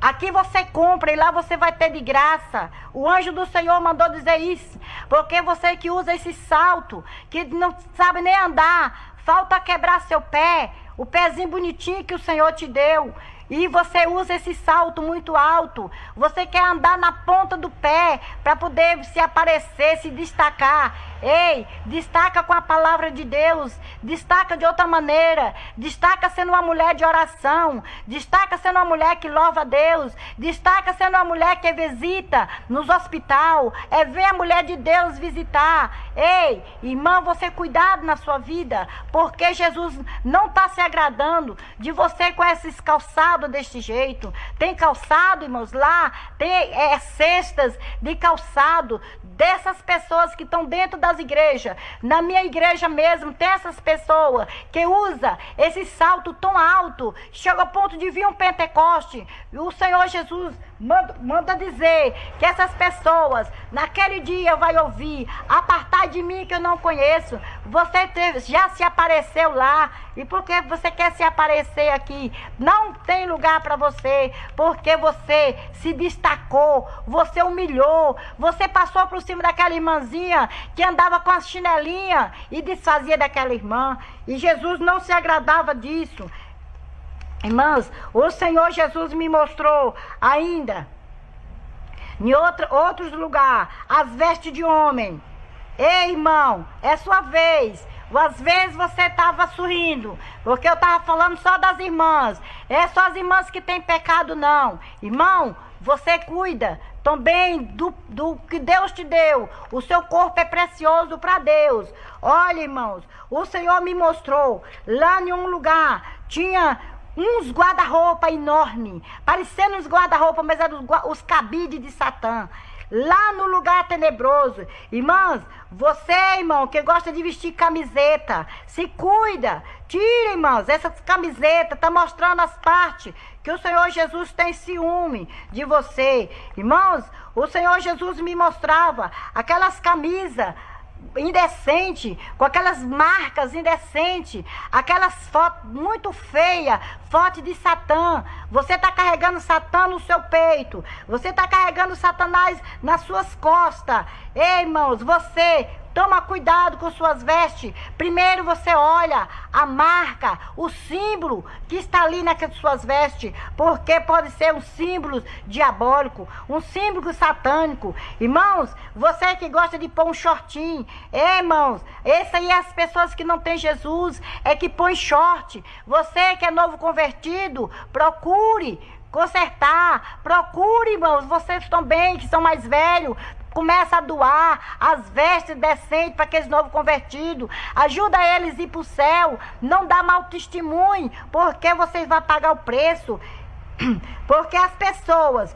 aqui você compra e lá você vai ter de graça. O anjo do Senhor mandou dizer isso. Porque você que usa esse salto, que não sabe nem andar, falta quebrar seu pé, o pezinho bonitinho que o Senhor te deu. E você usa esse salto muito alto. Você quer andar na ponta do pé para poder se aparecer, se destacar. Ei, destaca com a palavra de Deus. Destaca de outra maneira. Destaca sendo uma mulher de oração. Destaca sendo uma mulher que louva a Deus. Destaca sendo uma mulher que visita nos hospitais. Vem a mulher de Deus visitar. Ei, irmã, você cuidado na sua vida. Porque Jesus não está se agradando de você com esses calçados deste jeito. Tem calçado, irmãos, lá tem cestas de calçado dessas pessoas que estão dentro das igrejas. Na minha igreja mesmo tem essas pessoas que usa esse salto tão alto, chega ao ponto de vir um Pentecoste. E o Senhor Jesus manda dizer que essas pessoas naquele dia vai ouvir: apartai de mim que eu não conheço. Você já se apareceu lá, e porque você quer se aparecer aqui, não tem lugar para você, porque você se destacou, você humilhou, você passou por cima daquela irmãzinha que andava com as chinelinhas e desfazia daquela irmã, e Jesus não se agradava disso. Irmãos, o Senhor Jesus me mostrou ainda, em outros lugares, as vestes de homem. Ei, irmão, é sua vez. Às vezes você estava sorrindo, porque eu estava falando só das irmãs. É só as irmãs que têm pecado, não. Irmão, você cuida também do que Deus te deu. O seu corpo é precioso para Deus. Olha, irmãos, o Senhor me mostrou, lá em um lugar, tinha uns guarda-roupa enormes, parecendo uns guarda-roupa, mas eram os cabides de Satã, lá no lugar tenebroso. Irmãs, você, irmão, que gosta de vestir camiseta, se cuida, tira, irmãos, essas camisetas, tá mostrando as partes que o Senhor Jesus tem ciúme de você. Irmãos, o Senhor Jesus me mostrava aquelas camisas indecente, com aquelas marcas indecentes, aquelas fotos muito feias, foto de Satã. Você está carregando Satã no seu peito, você está carregando Satanás nas suas costas. Ei, irmãos, você toma cuidado com suas vestes. Primeiro você olha a marca, o símbolo que está ali nas suas vestes, porque pode ser um símbolo diabólico, um símbolo satânico. Irmãos, você que gosta de pôr um shortinho, irmãos, esse aí é as pessoas que não têm Jesus, é que põe short. Você que é novo convertido, procure consertar, procure, irmãos, vocês também que são mais velhos, começa a doar as vestes decentes para aqueles novos convertidos. Ajuda eles a ir para o céu. Não dá mau testemunho, porque vocês vão pagar o preço. Porque as pessoas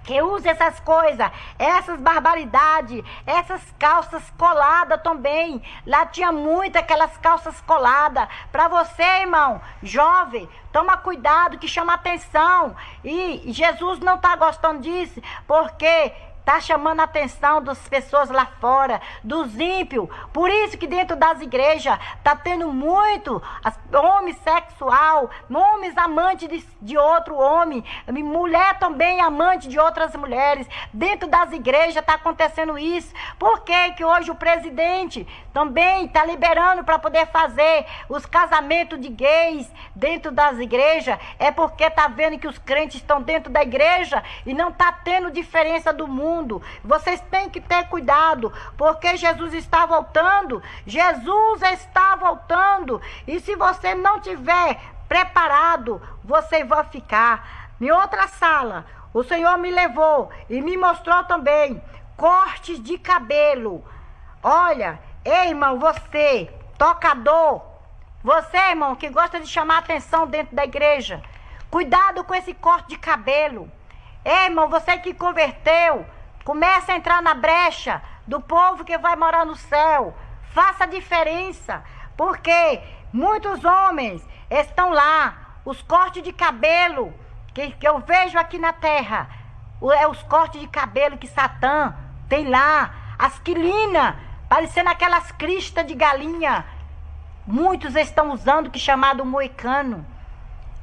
que usam essas coisas, essas barbaridades, essas calças coladas também. Lá tinha muito aquelas calças coladas. Para você, irmão, jovem, toma cuidado que chama atenção. E Jesus não está gostando disso, porque está chamando a atenção das pessoas lá fora, dos ímpios. Por isso que dentro das igrejas está tendo muito homem sexual, homens amantes de outro homem, mulher também amante de outras mulheres. Dentro das igrejas está acontecendo isso. Por que que hoje o presidente também está liberando para poder fazer os casamentos de gays dentro das igrejas? É porque está vendo que os crentes estão dentro da igreja e não está tendo diferença do mundo. Vocês têm que ter cuidado, porque Jesus está voltando. Jesus está voltando. E se você não tiver preparado, você vai ficar. Em outra sala, o Senhor me levou e me mostrou também cortes de cabelo. Olha, ei, irmão, você, tocador, você, irmão, que gosta de chamar atenção dentro da igreja, cuidado com esse corte de cabelo. Ei, irmão, você que converteu, começa a entrar na brecha do povo que vai morar no céu. Faça a diferença, porque muitos homens estão lá, os cortes de cabelo que eu vejo aqui na terra, é os cortes de cabelo que Satã tem lá, as quilinas, parecendo aquelas cristas de galinha. Muitos estão usando que chamado moicano.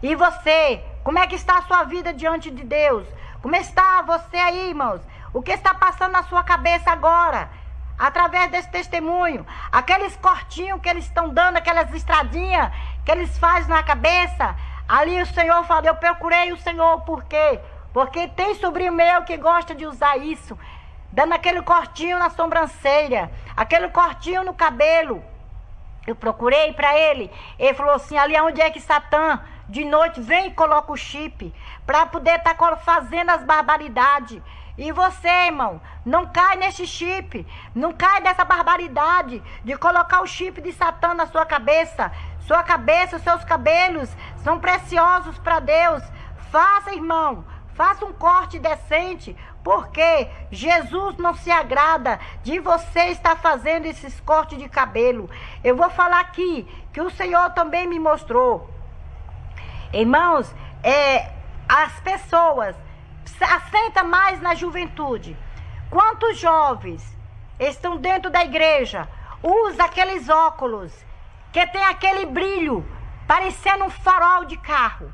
E você, como é que está a sua vida diante de Deus? Como está você aí, irmãos? O que está passando na sua cabeça agora? Através desse testemunho, aqueles cortinhos que eles estão dando, aquelas estradinhas que eles fazem na cabeça, ali o Senhor falou, eu procurei o Senhor, por quê? Porque tem sobrinho meu que gosta de usar isso, dando aquele cortinho na sobrancelha, aquele cortinho no cabelo. Eu procurei para ele falou assim, ali onde é que Satã, de noite, vem e coloca o chip, para poder estar fazendo as barbaridades. E você, irmão, não cai nesse chip, não cai nessa barbaridade de colocar o chip de Satã na sua cabeça. Sua cabeça, os seus cabelos são preciosos para Deus. Faça, irmão, faça um corte decente, porque Jesus não se agrada de você estar fazendo esses cortes de cabelo. Eu vou falar aqui que o Senhor também me mostrou. Irmãos, as pessoas assentam mais na juventude. Quantos jovens estão dentro da igreja, usa aqueles óculos que tem aquele brilho, parecendo um farol de carro,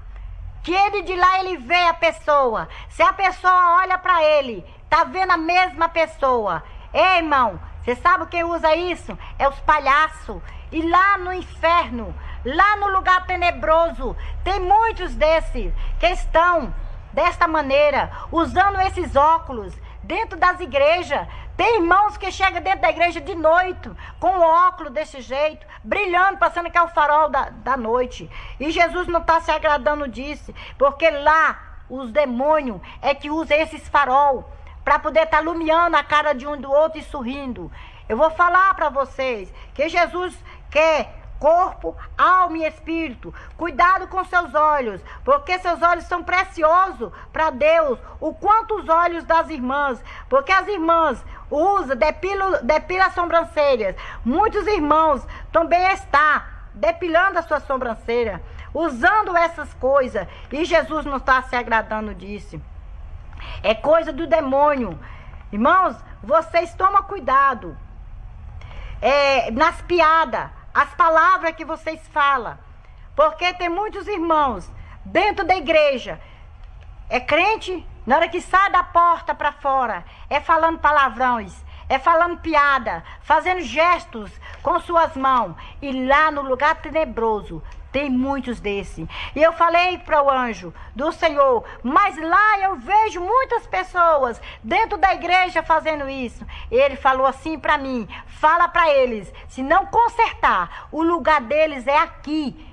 que ele de lá ele vê a pessoa. Se a pessoa olha para ele, tá vendo a mesma pessoa. Ei, irmão, você sabe quem usa isso? É os palhaços. E lá no inferno, lá no lugar tenebroso, tem muitos desses que estão desta maneira, usando esses óculos dentro das igrejas. Tem irmãos que chegam dentro da igreja de noite, com o óculos desse jeito, brilhando, passando que é o farol da noite. E Jesus não está se agradando disso, porque lá os demônios é que usam esses farol para poder estar iluminando a cara de um do outro e sorrindo. Eu vou falar para vocês que Jesus quer corpo, alma e espírito. Cuidado com seus olhos, porque seus olhos são preciosos para Deus. O quanto os olhos das irmãs, porque as irmãs depila as sobrancelhas. Muitos irmãos também estão depilando a sua sobrancelha, usando essas coisas, e Jesus não está se agradando disso. É coisa do demônio. Irmãos, vocês tomam cuidado nas piadas, as palavras que vocês falam, porque tem muitos irmãos dentro da igreja, crente, na hora que sai da porta para fora, falando palavrões, falando piada, fazendo gestos com suas mãos, e lá no lugar tenebroso tem muitos desses. E eu falei para o anjo do Senhor, mas lá eu vejo muitas pessoas dentro da igreja fazendo isso. Ele falou assim para mim, fala para eles, se não consertar, o lugar deles é aqui.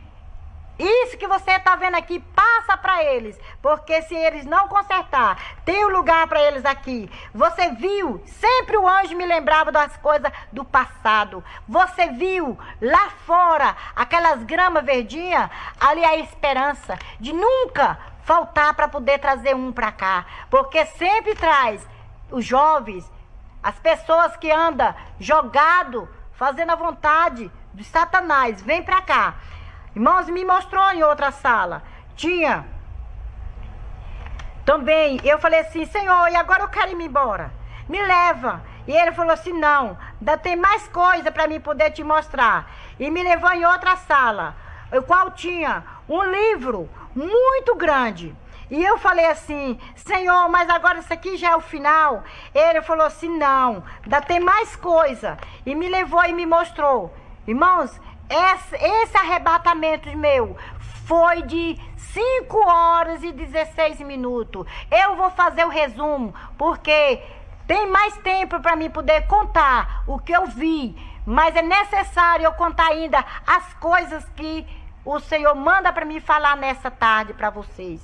Isso que você está vendo aqui, passa para eles, porque se eles não consertar, tem um lugar para eles aqui. Você viu, sempre o anjo me lembrava das coisas do passado. Você viu lá fora, aquelas gramas verdinhas, ali a esperança de nunca faltar para poder trazer um para cá, porque sempre traz os jovens, as pessoas que andam jogado, fazendo a vontade de Satanás, vem para cá. Irmãos, me mostrou em outra sala, tinha também, eu falei assim, Senhor, e agora eu quero ir embora, me leva. E ele falou assim, não, ainda tem mais coisa para mim poder te mostrar. E me levou em outra sala, o qual tinha um livro muito grande. E eu falei assim, Senhor, mas agora isso aqui já é o final? Ele falou assim, não, ainda tem mais coisa. E me levou e me mostrou. Irmãos, esse arrebatamento meu foi de 5 horas e 16 minutos. Eu vou fazer o resumo, porque tem mais tempo para mim poder contar o que eu vi. Mas é necessário eu contar ainda as coisas que o Senhor manda para mim falar nessa tarde para vocês.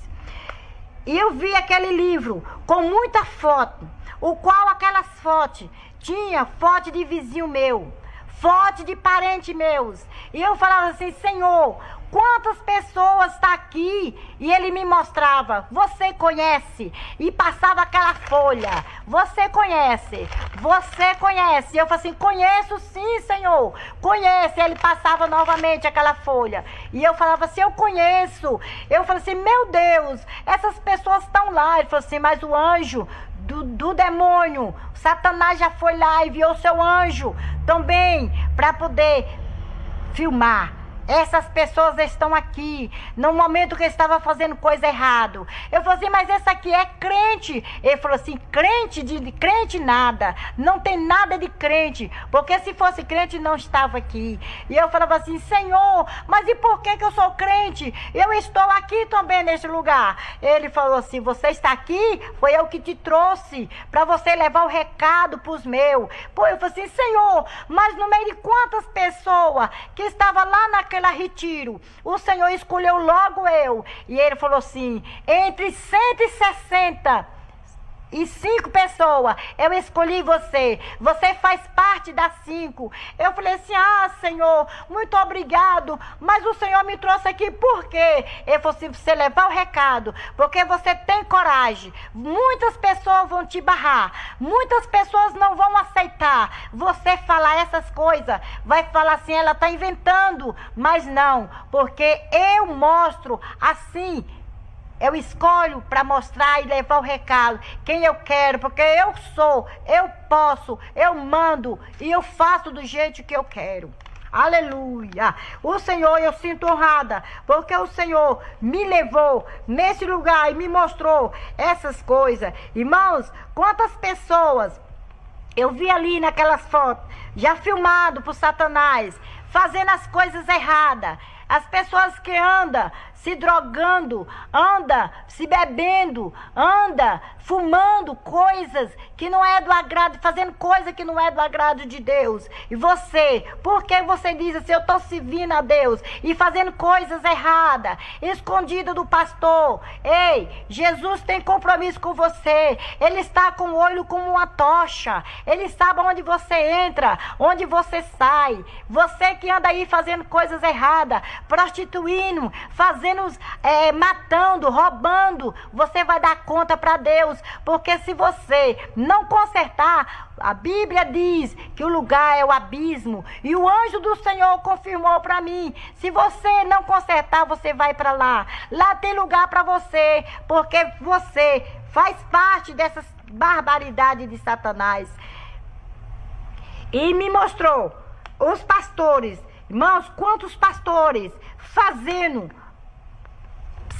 E eu vi aquele livro com muita foto, o qual aquelas fotos tinha foto de vizinho meu, foto de parente meus. E eu falava assim, Senhor, quantas pessoas está aqui? E ele me mostrava, você conhece? E passava aquela folha, você conhece? Você conhece? E eu falei assim, conheço sim, Senhor, conhece. E ele passava novamente aquela folha. E eu falava assim, eu conheço. Eu falei assim, meu Deus, essas pessoas estão lá. Ele falou assim, mas o anjo do demônio, Satanás já foi lá e enviou seu anjo também para poder filmar. Essas pessoas estão aqui no momento que eu estava fazendo coisa errada. Eu falei assim, mas essa aqui é crente. Ele falou assim, crente de crente nada. Não tem nada de crente. Porque se fosse crente não estava aqui. E eu falava assim, Senhor, mas e por que eu sou crente? Eu estou aqui também neste lugar. Ele falou assim, você está aqui? Foi eu que te trouxe para você levar o recado para os meus. Pô, eu falei assim, Senhor, mas no meio de quantas pessoas que estavam lá naquela retiro, o Senhor escolheu logo eu. E ele falou assim, entre 165 pessoas, eu escolhi você. Você faz parte das 5. Eu falei assim, Senhor, muito obrigado, mas o Senhor me trouxe aqui por quê? Ele falou assim, você levar o recado, porque você tem coragem. Muitas pessoas vão te barrar, muitas pessoas não vão aceitar você falar essas coisas. Vai falar assim, ela está inventando, mas não, porque eu mostro assim. Eu escolho para mostrar e levar o recado, quem eu quero, porque eu sou, eu posso, eu mando e eu faço do jeito que eu quero. Aleluia! O Senhor, eu sinto honrada, porque o Senhor me levou nesse lugar e me mostrou essas coisas. Irmãos, quantas pessoas eu vi ali naquelas fotos, já filmado por Satanás, fazendo as coisas erradas. As pessoas que andam se drogando, anda se bebendo, anda fumando coisas que não é do agrado, fazendo coisa que não é do agrado de Deus. E você, por que você diz assim, eu estou servindo a Deus e fazendo coisas erradas, escondida do pastor? Ei, Jesus tem compromisso com você. Ele está com o olho como uma tocha. Ele sabe onde você entra, onde você sai. Você que anda aí fazendo coisas erradas, prostituindo, fazendo, matando, roubando, você vai dar conta para Deus, porque se você não consertar, a Bíblia diz que o lugar é o abismo, e o anjo do Senhor confirmou para mim, se você não consertar, você vai para lá. Lá tem lugar para você, porque você faz parte dessas barbaridades de Satanás. E me mostrou os pastores. Irmãos, quantos pastores fazendo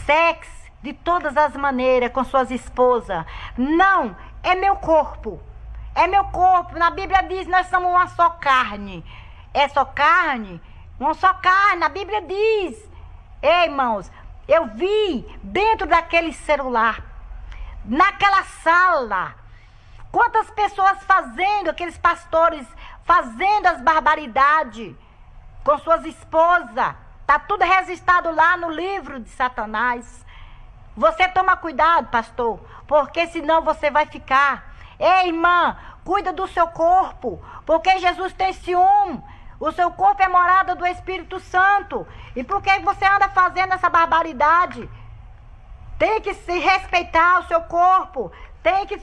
sexo de todas as maneiras com suas esposas. Não, é meu corpo. É meu corpo. Na Bíblia diz, nós somos uma só carne. É só carne? Uma só carne. A Bíblia diz. Ei, irmãos, eu vi dentro daquele celular, naquela sala, quantas pessoas fazendo, aqueles pastores fazendo as barbaridades com suas esposas. Está tudo registrado lá no livro de Satanás. Você toma cuidado, pastor, porque senão você vai ficar. Ei, irmã, cuida do seu corpo, porque Jesus tem ciúme. O seu corpo é morada do Espírito Santo. E por que você anda fazendo essa barbaridade? Tem que se respeitar o seu corpo. Tem que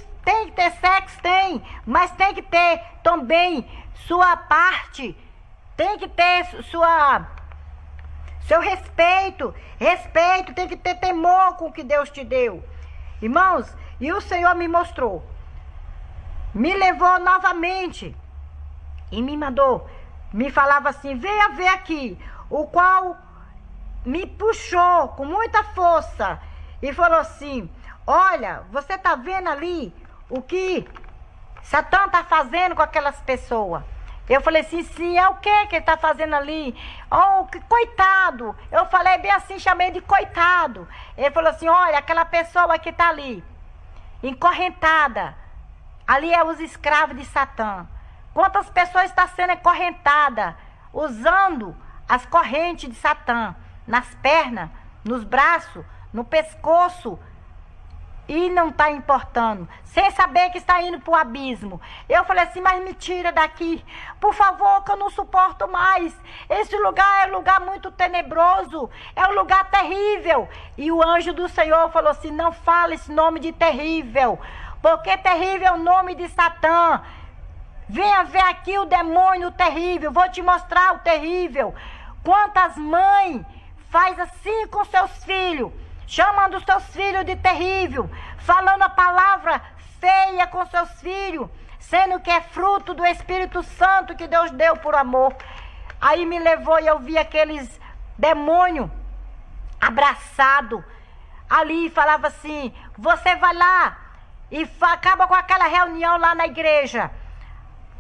ter sexo, tem. Mas tem que ter também sua parte. Tem que ter seu respeito. Respeito, tem que ter temor com o que Deus te deu. Irmãos, e o Senhor me mostrou. Me levou novamente. E me mandou. Me falava assim, venha ver aqui. O qual me puxou com muita força. E falou assim, olha, você está vendo ali o que Satã está fazendo com aquelas pessoas? Eu falei assim, sim, é o que ele está fazendo ali? Oh, que coitado. Eu falei bem assim, chamei de coitado. Ele falou assim, olha, aquela pessoa que está ali, encorrentada. Ali é os escravos de Satã. Quantas pessoas estão sendo encorrentadas, usando as correntes de Satã, nas pernas, nos braços, no pescoço. e não está importando, sem saber que está indo para o abismo. Eu falei assim, mas me tira daqui, por favor, que eu não suporto mais. Esse lugar é um lugar muito tenebroso, é um lugar terrível. E o anjo do Senhor falou assim, não fale esse nome de terrível, porque terrível é o nome de Satã. Venha ver aqui o demônio terrível, vou te mostrar o terrível. Quantas mães faz assim com seus filhos, chamando os seus filhos de terrível, falando a palavra feia com seus filhos, sendo que é fruto do Espírito Santo que Deus deu por amor. Aí me levou e eu vi aqueles demônios abraçados ali e falava assim, você vai lá e acaba com aquela reunião lá na igreja.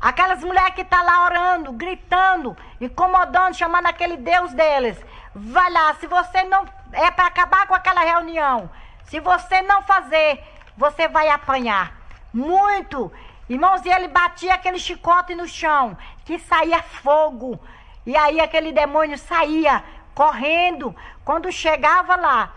Aquelas mulheres que estão lá orando, gritando, incomodando, chamando aquele Deus deles. Vai lá, se você não... É para acabar com aquela reunião. Se você não fazer, você vai apanhar. Muito. Irmãos, e ele batia aquele chicote no chão, que saía fogo. E aí aquele demônio saía correndo. Quando chegava lá,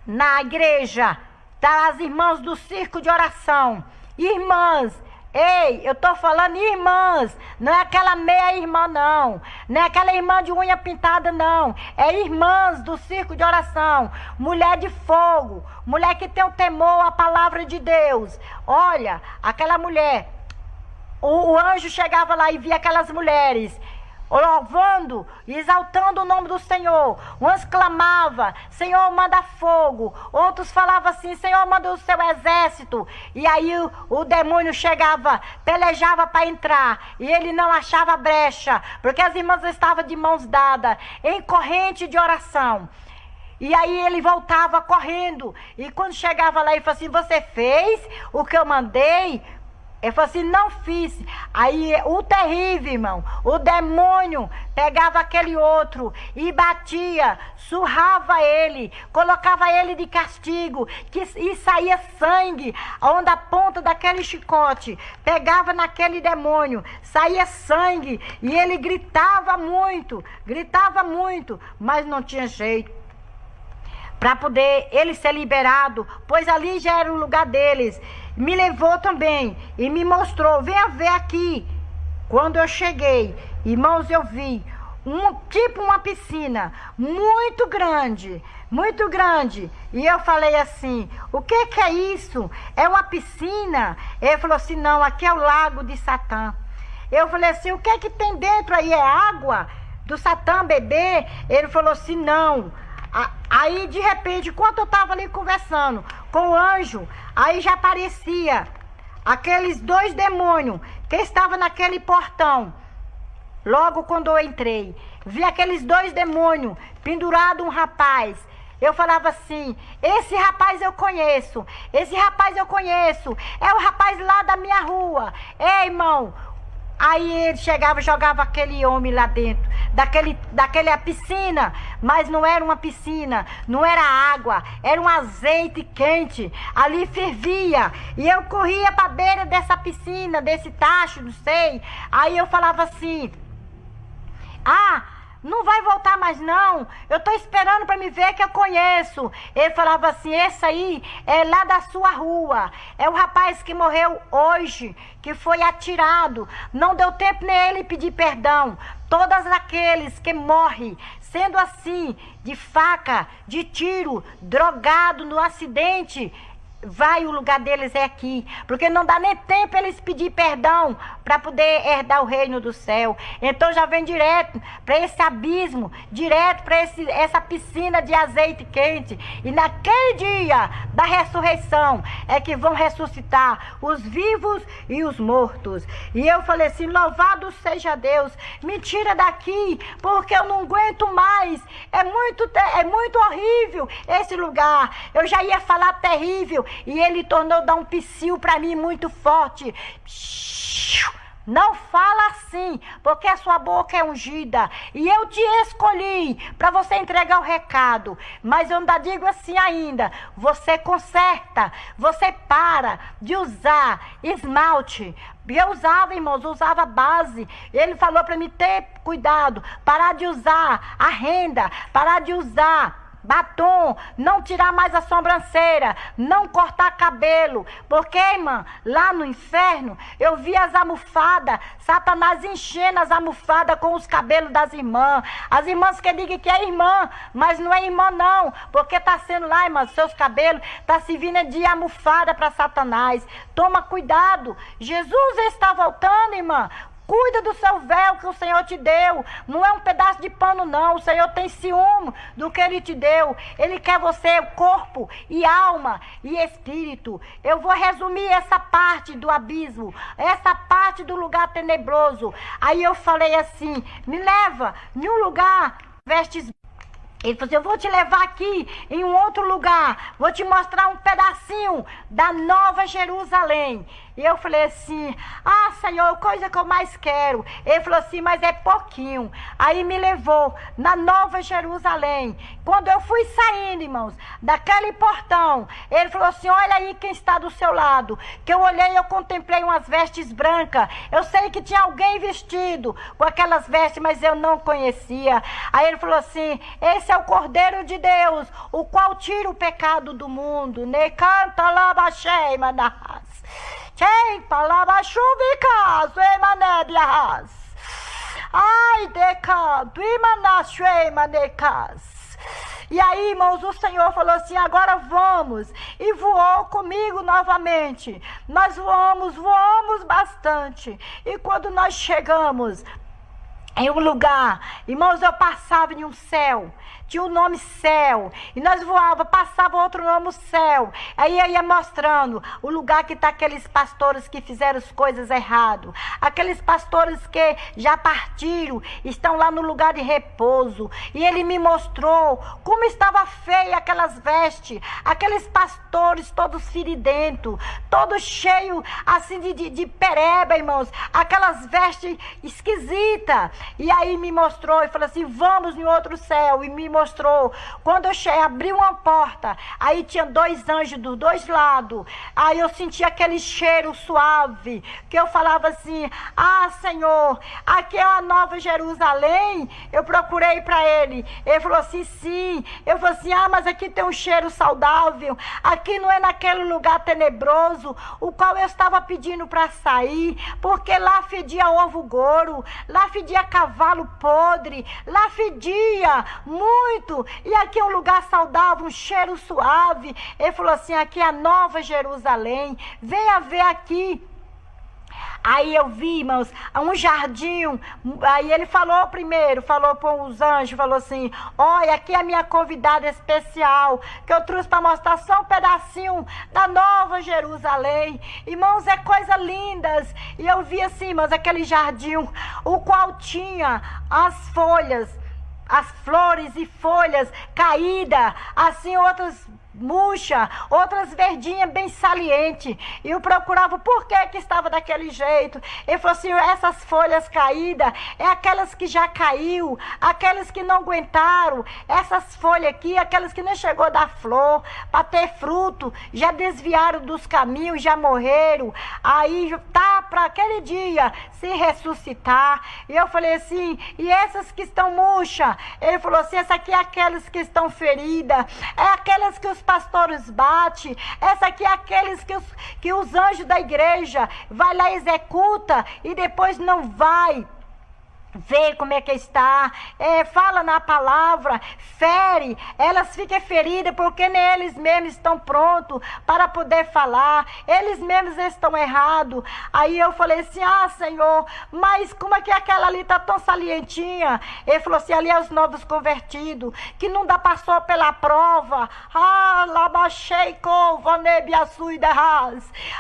na igreja, tá as irmãs do circo de oração. Irmãs... Ei, eu tô falando irmãs, não é aquela meia irmã não, não é aquela irmã de unha pintada não, é irmãs do circo de oração, mulher de fogo, mulher que tem o temor à palavra de Deus. Olha, aquela mulher, o anjo chegava lá e via aquelas mulheres louvando, exaltando o nome do Senhor. Uns clamavam, Senhor, manda fogo. Outros falavam assim, Senhor, manda o seu exército. E aí o demônio chegava, pelejava para entrar, e ele não achava brecha, porque as irmãs estavam de mãos dadas, em corrente de oração. E aí ele voltava correndo, e quando chegava lá, ele falou assim, você fez o que eu mandei? Ele falou assim, não fiz. Aí o terrível, irmão, o demônio pegava aquele outro e batia, surrava ele, colocava ele de castigo, e saía sangue, onde a ponta daquele chicote pegava naquele demônio, saía sangue, e ele gritava muito, mas não tinha jeito para poder ele ser liberado, pois ali já era o lugar deles. Me levou também e me mostrou, venha ver aqui. Quando eu cheguei, irmãos, eu vi tipo uma piscina muito grande, e eu falei assim, o que é isso? É uma piscina? Ele falou assim, não, aqui é o lago de Satã. Eu falei assim, o que é que tem dentro aí? É água do Satã beber? Ele falou assim, não. Aí, de repente, enquanto eu estava ali conversando com o anjo, aí já aparecia aqueles dois demônios que estavam naquele portão. Logo quando eu entrei, vi aqueles dois demônios pendurado um rapaz. Eu falava assim, esse rapaz eu conheço, é o rapaz lá da minha rua. Ei, irmão. Aí ele chegava e jogava aquele homem lá dentro, daquela piscina, mas não era uma piscina, não era água, era um azeite quente, ali fervia, e eu corria para a beira dessa piscina, desse tacho, não sei, aí eu falava assim, não vai voltar mais não, eu tô esperando para me ver que eu conheço. Ele falava assim, esse aí é lá da sua rua, é o rapaz que morreu hoje, que foi atirado, não deu tempo nem ele pedir perdão. Todos aqueles que morrem, sendo assim, de faca, de tiro, drogado no acidente, o lugar deles é aqui, porque não dá nem tempo eles pedir perdão para poder herdar o reino do céu. Então já vem direto para esse abismo, direto para essa piscina de azeite quente. E naquele dia da ressurreição é que vão ressuscitar os vivos e os mortos. E eu falei assim, louvado seja Deus, me tira daqui, porque eu não aguento mais, é muito horrível esse lugar. Eu já ia falar terrível, e ele tornou dar um psiu para mim muito forte. Não fala assim, porque a sua boca é ungida. E eu te escolhi para você entregar o recado. Mas eu ainda digo assim ainda. Você conserta, você para de usar esmalte. E eu usava, irmãos, usava base. Ele falou para mim ter cuidado, parar de usar a renda, parar de usar batom, não tirar mais a sobrancelha, não cortar cabelo. Porque, irmã, lá no inferno, eu vi as almofadas, Satanás enchendo as almofadas com os cabelos das irmãs. As irmãs que digam que é irmã, mas não é irmã não, porque tá sendo lá, irmã, seus cabelos tá servindo de almofada para Satanás. Toma cuidado, Jesus está voltando, irmã. Cuida do seu véu que o Senhor te deu. Não é um pedaço de pano, não. O Senhor tem ciúme do que Ele te deu. Ele quer você, corpo e alma e espírito. Eu vou resumir essa parte do abismo, essa parte do lugar tenebroso. Aí eu falei assim, me leva em um lugar, vestes. Ele falou assim, eu vou te levar aqui em um outro lugar, vou te mostrar um pedacinho da Nova Jerusalém. E eu falei assim, Senhor, coisa que eu mais quero. Ele falou assim, mas é pouquinho. Aí me levou na Nova Jerusalém. Quando eu fui saindo, irmãos, daquele portão, ele falou assim, olha aí quem está do seu lado. Que eu olhei e eu contemplei umas vestes brancas. Eu sei que tinha alguém vestido com aquelas vestes, mas eu não conhecia. Aí ele falou assim, esse é o Cordeiro de Deus, o qual tira o pecado do mundo. Ne canta lá, baixei, mandas. Quem palavra chuvicas, emanebias. Ai, decanto, imanachei, manecas. E aí, irmãos, o Senhor falou assim, agora vamos. E voou comigo novamente. Nós voamos bastante. E quando nós chegamos em um lugar, irmãos, eu passava em um céu. Tinha o nome céu, e nós voava, passava outro nome céu, aí eu ia mostrando o lugar que está aqueles pastores que fizeram as coisas errado, aqueles pastores que já partiram, estão lá no lugar de repouso, e ele me mostrou como estava feia aquelas vestes, aqueles pastores todos feridentos, todos cheios assim de pereba, irmãos, aquelas vestes esquisitas, e aí me mostrou, e falou assim, vamos em outro céu, e me mostrou. Quando eu cheguei, abri uma porta, aí tinha 2 anjos dos 2 lados, aí eu senti aquele cheiro suave, que eu falava assim, Senhor, aqui é a Nova Jerusalém. Eu procurei para ele falou assim, sim. Eu falei assim, mas aqui tem um cheiro saudável, aqui não é naquele lugar tenebroso, o qual eu estava pedindo para sair, porque lá fedia ovo goro, lá fedia cavalo podre, lá fedia muito. E aqui é um lugar saudável, um cheiro suave. Ele falou assim, aqui é a Nova Jerusalém, venha ver aqui. Aí eu vi, irmãos, um jardim. Aí ele falou primeiro, falou para os anjos, falou assim, olha, aqui é a minha convidada especial, que eu trouxe para mostrar só um pedacinho da Nova Jerusalém. Irmãos, é coisa lindas. E eu vi assim, irmãos, aquele jardim, o qual tinha as folhas, as flores e folhas caídas, assim outras murcha, outras verdinhas bem salientes. E eu procurava por que estava daquele jeito. Ele falou assim, essas folhas caídas é aquelas que já caiu, aquelas que não aguentaram, essas folhas aqui, aquelas que não chegou a dar flor, para ter fruto, já desviaram dos caminhos, já morreram, aí tá para aquele dia se ressuscitar. E eu falei assim, e essas que estão murchas? Ele falou assim, essa aqui é aquelas que estão feridas, é aquelas que os pastores batem, essa aqui é aqueles que os anjos da igreja vai lá e executa e depois não vai vê como é que está, fala na palavra, fere, elas ficam feridas porque nem eles mesmos estão prontos para poder falar, eles mesmos estão errados. Aí eu falei assim, Senhor, mas como é que aquela ali está tão salientinha? Ele falou assim, ali é os novos convertidos, que não dá, passou pela prova.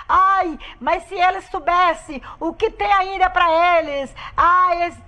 Ai, mas se eles soubessem o que tem ainda para eles,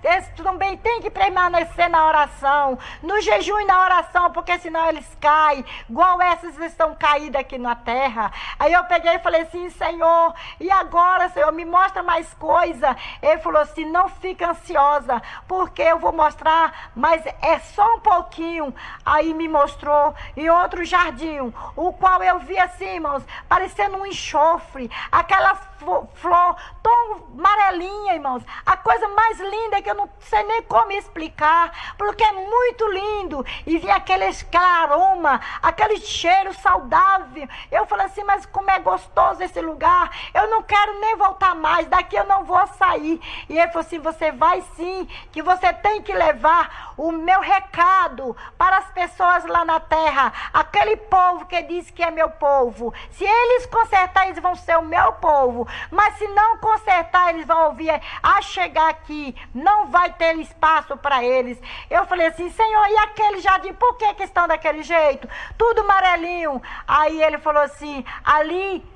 eles também têm que permanecer na oração, no jejum e na oração, porque senão eles caem, igual essas estão caídas aqui na terra. Aí eu peguei e falei assim, Senhor, e agora, Senhor, me mostra mais coisa. Ele falou assim, não fica ansiosa, porque eu vou mostrar, mas é só um pouquinho. Aí me mostrou em outro jardim, o qual eu vi assim, irmãos, parecendo um enxofre, aquelas flor tão amarelinha, irmãos. A coisa mais linda que eu não sei nem como explicar, porque é muito lindo. E vinha aquele aroma, aquele cheiro saudável. Eu falei assim, mas como é gostoso esse lugar. Eu não quero nem voltar mais, daqui eu não vou sair. E ele falou assim, você vai sim, que você tem que levar o meu recado para as pessoas lá na terra. Aquele povo que diz que é meu povo. Se eles consertar, eles vão ser o meu povo. Mas se não consertar, eles vão ouvir a chegar aqui. Não vai ter espaço para eles. Eu falei assim, Senhor, e aquele jardim, por que estão daquele jeito? Tudo amarelinho. Aí ele falou assim, ali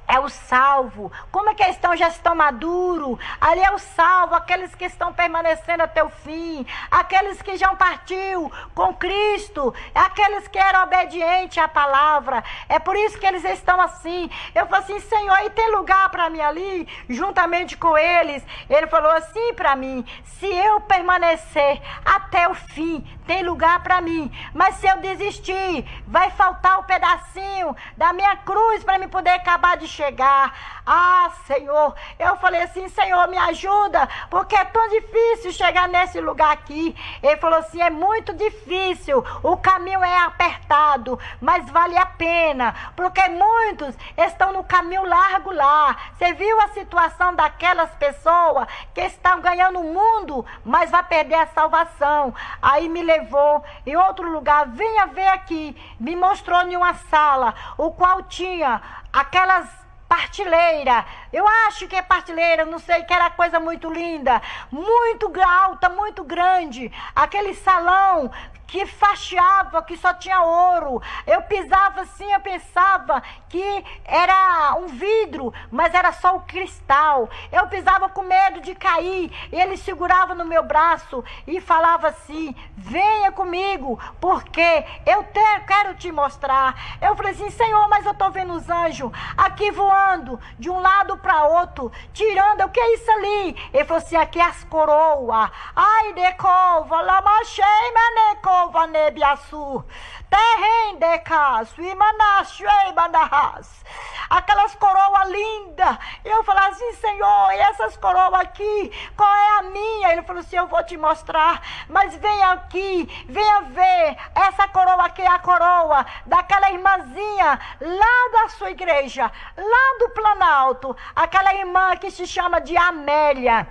é o salvo. Como é que eles estão? Já estão maduros. Ali é o salvo, aqueles que estão permanecendo até o fim, aqueles que já partiu com Cristo, aqueles que eram obedientes à palavra. É por isso que eles estão assim. Eu falei assim, Senhor, e tem lugar para mim ali, juntamente com eles? Ele falou assim para mim, se eu permanecer até o fim, tem lugar para mim. Mas se eu desistir, vai faltar um pedacinho da minha cruz para me poder acabar de chegar. Ah, Senhor, eu falei assim, Senhor, me ajuda, porque é tão difícil chegar nesse lugar aqui. Ele falou assim, é muito difícil, o caminho é apertado, mas vale a pena, porque muitos estão no caminho largo lá. Você viu a situação daquelas pessoas que estão ganhando o mundo, mas vai perder a salvação. Aí me levou em outro lugar, venha ver aqui, me mostrou em uma sala, o qual tinha aquelas partilheira, eu acho que é partilheira, não sei, que era coisa muito linda, muito alta, muito grande, aquele salão que facheava, que só tinha ouro. Eu pisava assim, eu pensava que era um vidro, mas era só o cristal. Eu pisava com medo de cair, e ele segurava no meu braço e falava assim, venha comigo, porque eu quero te mostrar. Eu falei assim, Senhor, mas eu estou vendo os anjos aqui voando de um lado para outro, tirando, o que é isso ali? Ele falou assim, aqui é as coroas. Ai, decova, lamachei, maneco, vanebiaçu, terrem de caso, imanachei, bandahas. Aquelas coroas lindas. Eu falei assim, Senhor, e essas coroas aqui, qual é a minha? Ele falou assim, eu vou te mostrar, mas venha aqui, venha ver, essa coroa aqui é a coroa daquela irmãzinha lá da sua igreja, lá do Planalto, aquela irmã que se chama de Amélia.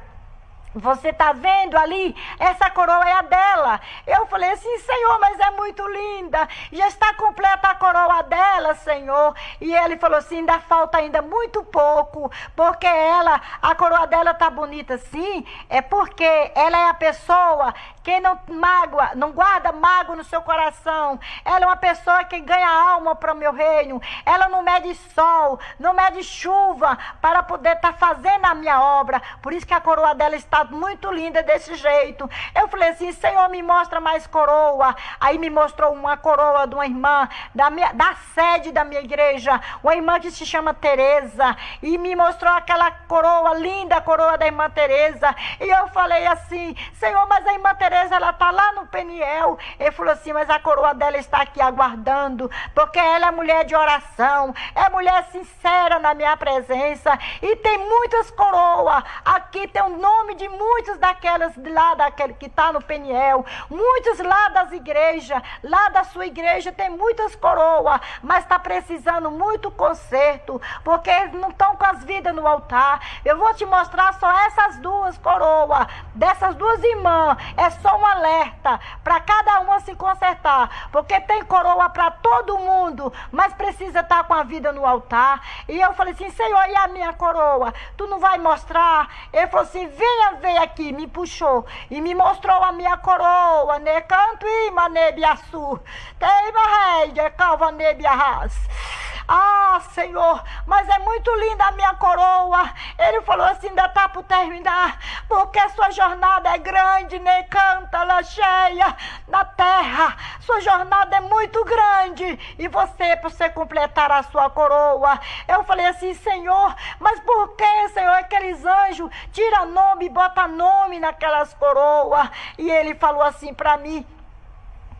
Você está vendo ali? Essa coroa é a dela. Eu falei assim, Senhor, mas é muito linda. Já está completa a coroa dela, Senhor. E ele falou assim, ainda falta ainda muito pouco. Porque ela, a coroa dela está bonita sim. É porque ela é a pessoa que não mágoa, não guarda mágoa no seu coração. Ela é uma pessoa que ganha alma para o meu reino. Ela não mede sol, não mede chuva para poder estar fazendo a minha obra. Por isso que a coroa dela está muito linda desse jeito. Eu falei assim, Senhor, me mostra mais coroa. Aí me mostrou uma coroa de uma irmã da sede da minha igreja, uma irmã que se chama Teresa, e me mostrou aquela coroa linda, a coroa da irmã Teresa. E eu falei assim, Senhor, mas a irmã Teresa, ela está lá no Peniel. Ele falou assim, mas a coroa dela está aqui aguardando, porque ela é mulher de oração, é mulher sincera na minha presença, e tem muitas coroas. Aqui tem o nome de muitos daquelas lá, daquele que está no Peniel, muitos lá das igrejas, lá da sua igreja tem muitas coroas, mas está precisando muito conserto, porque eles não estão com as vidas no altar. Eu vou te mostrar só essas duas coroas, dessas duas irmãs, é só um alerta para cada uma se consertar, porque tem coroa para todo mundo, mas precisa estar com a vida no altar. E eu falei assim, Senhor, e a minha coroa? Tu não vai mostrar? Ele falou assim, venha ver aqui, me puxou e me mostrou a minha coroa, né? Canto e manebiaçu, teima rei de calva nebiarras. Ah, Senhor, mas é muito linda a minha coroa. Ele falou assim, ainda está por terminar, porque a sua jornada é grande, né? Canta lá cheia na terra. Sua jornada é muito grande e você, para você completar a sua coroa. Eu falei assim, Senhor, mas por que, Senhor, aqueles anjos tira nome e bota nome naquelas coroas? E ele falou assim para mim,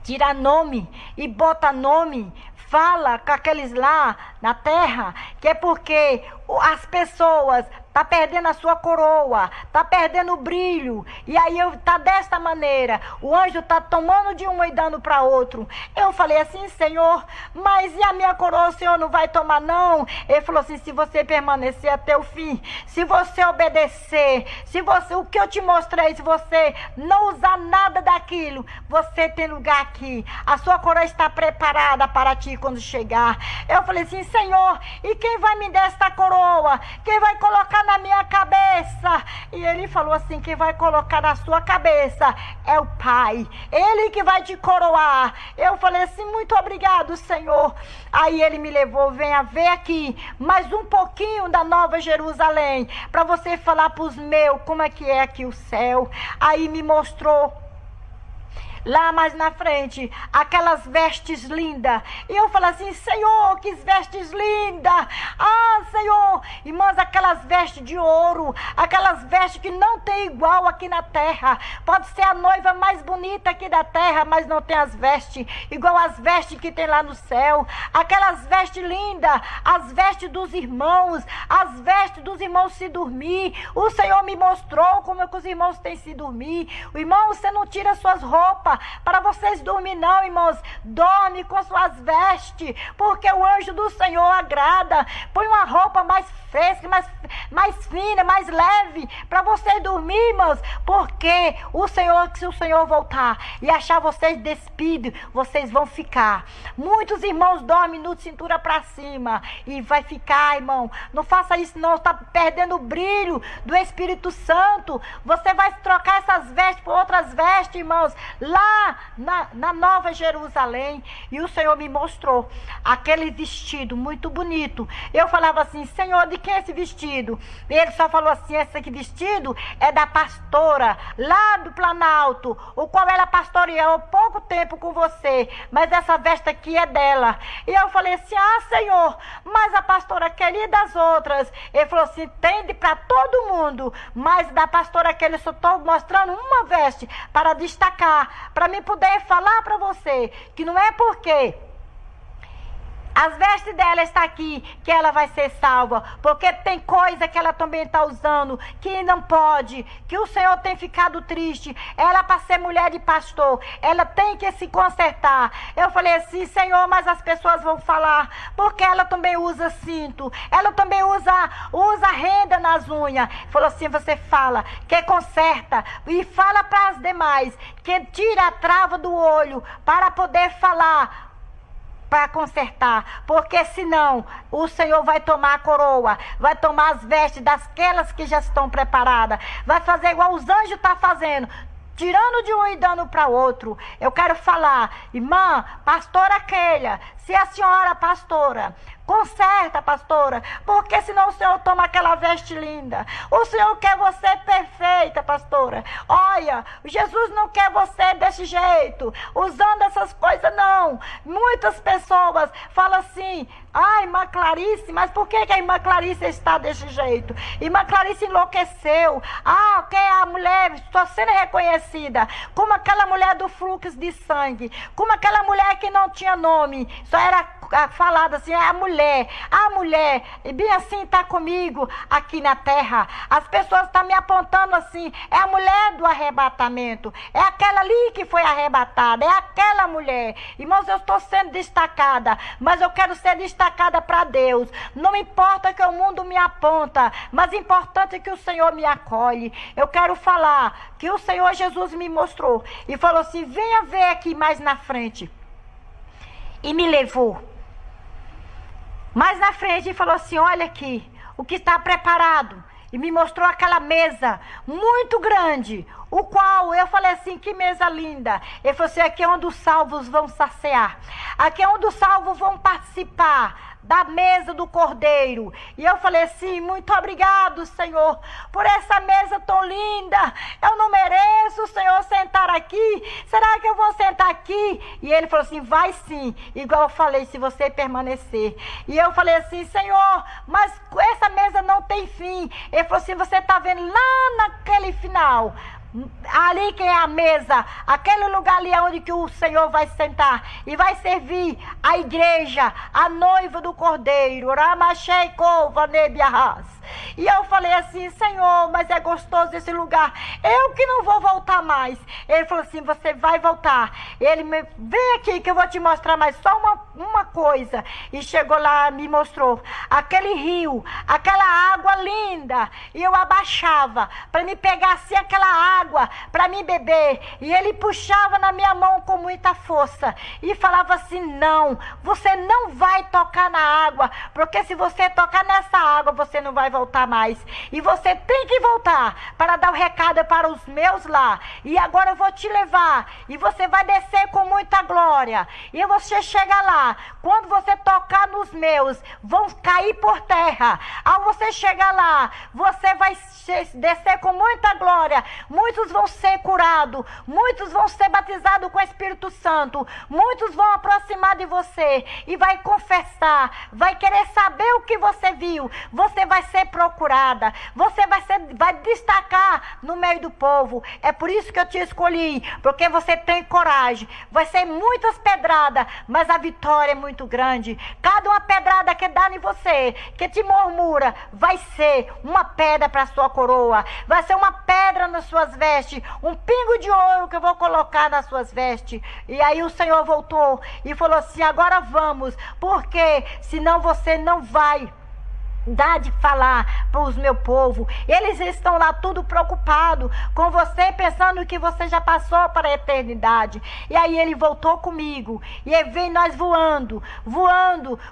tira nome e bota nome, fala com aqueles lá na terra, que é porque as pessoas tá perdendo a sua coroa, tá perdendo o brilho, e aí tá desta maneira, o anjo tá tomando de um e dando para outro. Eu falei assim, Senhor, mas e a minha coroa o Senhor não vai tomar não? Ele falou assim, se você permanecer até o fim, se você obedecer, se você, o que eu te mostrei, se você não usar nada daquilo, você tem lugar aqui, a sua coroa está preparada para ti quando chegar. Eu falei assim, Senhor, e quem vai me dar esta coroa? Quem vai colocar na minha cabeça? E ele falou assim, quem vai colocar na sua cabeça é o Pai, ele que vai te coroar. Eu falei assim, muito obrigado, Senhor. Aí ele me levou, venha ver aqui mais um pouquinho da Nova Jerusalém, para você falar para os meus como é que é aqui o céu. Aí me mostrou lá mais na frente, aquelas vestes lindas. E eu falei assim, Senhor, que vestes lindas. Ah, Senhor, irmãs, aquelas vestes de ouro, aquelas vestes que não tem igual aqui na terra. Pode ser a noiva mais bonita aqui da terra, mas não tem as vestes igual as vestes que tem lá no céu. Aquelas vestes lindas, as vestes dos irmãos, as vestes dos irmãos se dormir. O Senhor me mostrou como é que os irmãos têm se dormir. O irmão, você não tira suas roupas para vocês dormir não, irmãos. Dorme com suas vestes, porque o anjo do Senhor agrada. Põe uma roupa mais fresca, mais fina, mais leve, para vocês dormir, irmãos, porque o Senhor, se o Senhor voltar e achar vocês despidos, vocês vão ficar. Muitos irmãos dormem no cintura para cima e vai ficar, irmão. Não faça isso não, está perdendo o brilho do Espírito Santo. Você vai trocar essas vestes por outras vestes, irmãos, lá na Nova Jerusalém. E o Senhor me mostrou aquele vestido muito bonito. Eu falava assim, Senhor, de quem é esse vestido? E ele só falou assim, esse aqui vestido é da pastora lá do Planalto, o qual ela pastoreou pouco tempo com você, mas essa veste aqui é dela. E eu falei assim, ah, Senhor, mas a pastora queria das outras. Ele falou assim, tende para todo mundo, mas da pastora que ele só estou mostrando uma veste para destacar, para mim poder falar para você que não é porque as vestes dela está aqui que ela vai ser salva, porque tem coisa que ela também está usando que não pode, que o Senhor tem ficado triste. Ela, para ser mulher de pastor, ela tem que se consertar. Eu falei assim, Senhor, mas as pessoas vão falar, porque ela também usa cinto, ela também usa renda nas unhas. Falou assim, você fala que conserta e fala para as demais que tira a trava do olho para poder falar, para consertar, porque senão o Senhor vai tomar a coroa, vai tomar as vestes daquelas que já estão preparadas, vai fazer igual os anjos estão fazendo, tirando de um e dando para outro. Eu quero falar, irmã, pastora Keila, se a senhora, pastora, conserta, pastora, porque senão o Senhor toma aquela veste linda. O Senhor quer você perfeita, pastora. Olha, Jesus não quer você desse jeito, usando essas coisas, não. Muitas pessoas falam assim, ah, irmã Clarice, mas por que a irmã Clarice está desse jeito? Irmã Clarice enlouqueceu. Ah, que a mulher está sendo reconhecida como aquela mulher do fluxo de sangue, como aquela mulher que não tinha nome, só era falada assim, a mulher, e bem assim está comigo aqui na terra. As pessoas estão me apontando assim, é a mulher do arrebatamento, é aquela ali que foi arrebatada, é aquela mulher. Irmãos, eu estou sendo destacada, mas eu quero ser destacada para Deus. Não importa que o mundo me aponta, mas importante é que o Senhor me acolhe. Eu quero falar que o Senhor Jesus me mostrou e falou assim, venha ver aqui mais na frente. E me levou mais na frente e falou assim, olha aqui, o que está preparado. E me mostrou aquela mesa muito grande, o qual eu falei assim, que mesa linda. Ele falou assim, aqui é onde os salvos vão saciar, aqui é onde os salvos vão participar da mesa do Cordeiro. E eu falei assim, muito obrigado, Senhor, por essa mesa tão linda. Eu não mereço, Senhor, sentar aqui. Será que eu vou sentar aqui? E ele falou assim, vai sim, igual eu falei, se você permanecer. E eu falei assim, Senhor, mas essa mesa não tem fim. Ele falou assim, você está vendo lá naquele final, ali que é a mesa, aquele lugar ali onde que o Senhor vai sentar e vai servir a igreja, a noiva do Cordeiro. E eu falei assim: Senhor, mas é gostoso esse lugar, eu que não vou voltar mais. Ele falou assim: você vai voltar. Ele me vem aqui que eu vou te mostrar mais só uma coisa. E chegou lá, me mostrou aquele rio, aquela água linda, e eu abaixava para me pegar assim aquela água para me beber, e ele puxava na minha mão com muita força e falava assim: não, você não vai tocar na água, porque se você tocar nessa água você não vai voltar mais, e você tem que voltar para dar o recado para os meus lá, e agora eu vou te levar e você vai descer com muita glória, e você chega lá, quando você tocar nos meus, vão cair por terra. Ao você chegar lá, você vai descer com muita glória, muitos vão ser curados, muitos vão ser batizados com o Espírito Santo, muitos vão aproximar de você e vai confessar, vai querer saber o que você viu, você vai ser procurada, você vai destacar no meio do povo. É por isso que eu te escolhi, porque você tem coragem. Vai ser muitas pedradas, mas a vitória é muito grande. Cada uma pedrada que dá em você, que te murmura, vai ser uma pedra para a sua coroa, vai ser uma pedra nas suas vestes, um pingo de ouro que eu vou colocar nas suas vestes. E aí o Senhor voltou e falou assim: agora vamos, porque senão você não vai dar de falar para os meu povo. Eles estão lá tudo preocupados com você, pensando que você já passou para a eternidade. E aí ele voltou comigo, e aí vem nós voando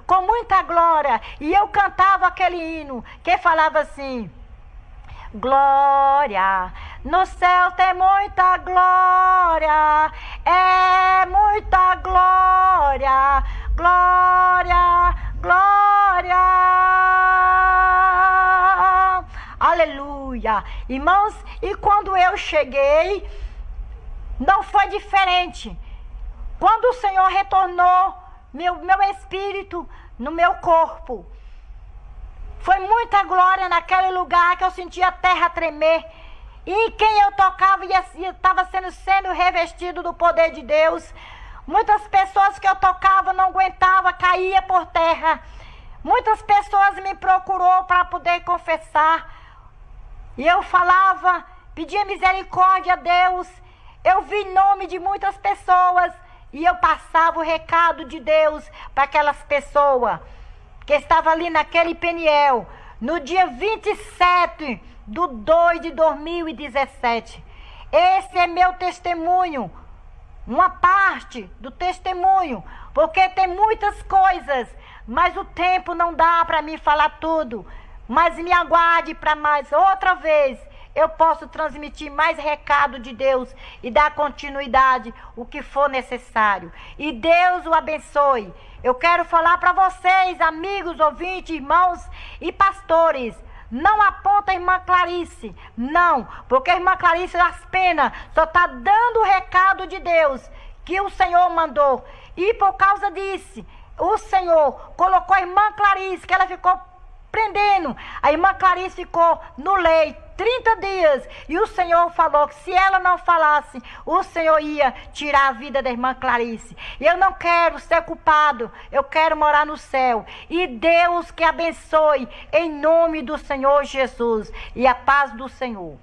com muita glória, e eu cantava aquele hino que falava assim: glória, no céu tem muita glória, é muita glória, glória, glória. Aleluia. Irmãos, e quando eu cheguei, não foi diferente. Quando o Senhor retornou meu espírito no meu corpo, foi muita glória naquele lugar que eu sentia a terra tremer. E quem eu tocava estava sendo revestido do poder de Deus. Muitas pessoas que eu tocava não aguentava, caía por terra. Muitas pessoas me procurou para poder confessar. E eu falava, pedia misericórdia a Deus. Eu vi nome de muitas pessoas e eu passava o recado de Deus para aquelas pessoas que estavam ali naquele Peniel, no dia 27/2/2017. Esse é meu testemunho, uma parte do testemunho, porque tem muitas coisas, mas o tempo não dá para mim falar tudo. Mas me aguarde para mais outra vez. Eu posso transmitir mais recado de Deus e dar continuidade o que for necessário. E Deus o abençoe. Eu quero falar para vocês, amigos, ouvintes, irmãos e pastores: não aponta a irmã Clarice, não, porque a irmã Clarice apenas só está dando o recado de Deus que o Senhor mandou. E por causa disso, o Senhor colocou a irmã Clarice, que ela ficou prendendo. A irmã Clarice ficou no leito 30 dias. E o Senhor falou que se ela não falasse, o Senhor ia tirar a vida da irmã Clarice. E eu não quero ser culpado. Eu quero morar no céu. E Deus que abençoe em nome do Senhor Jesus. E a paz do Senhor.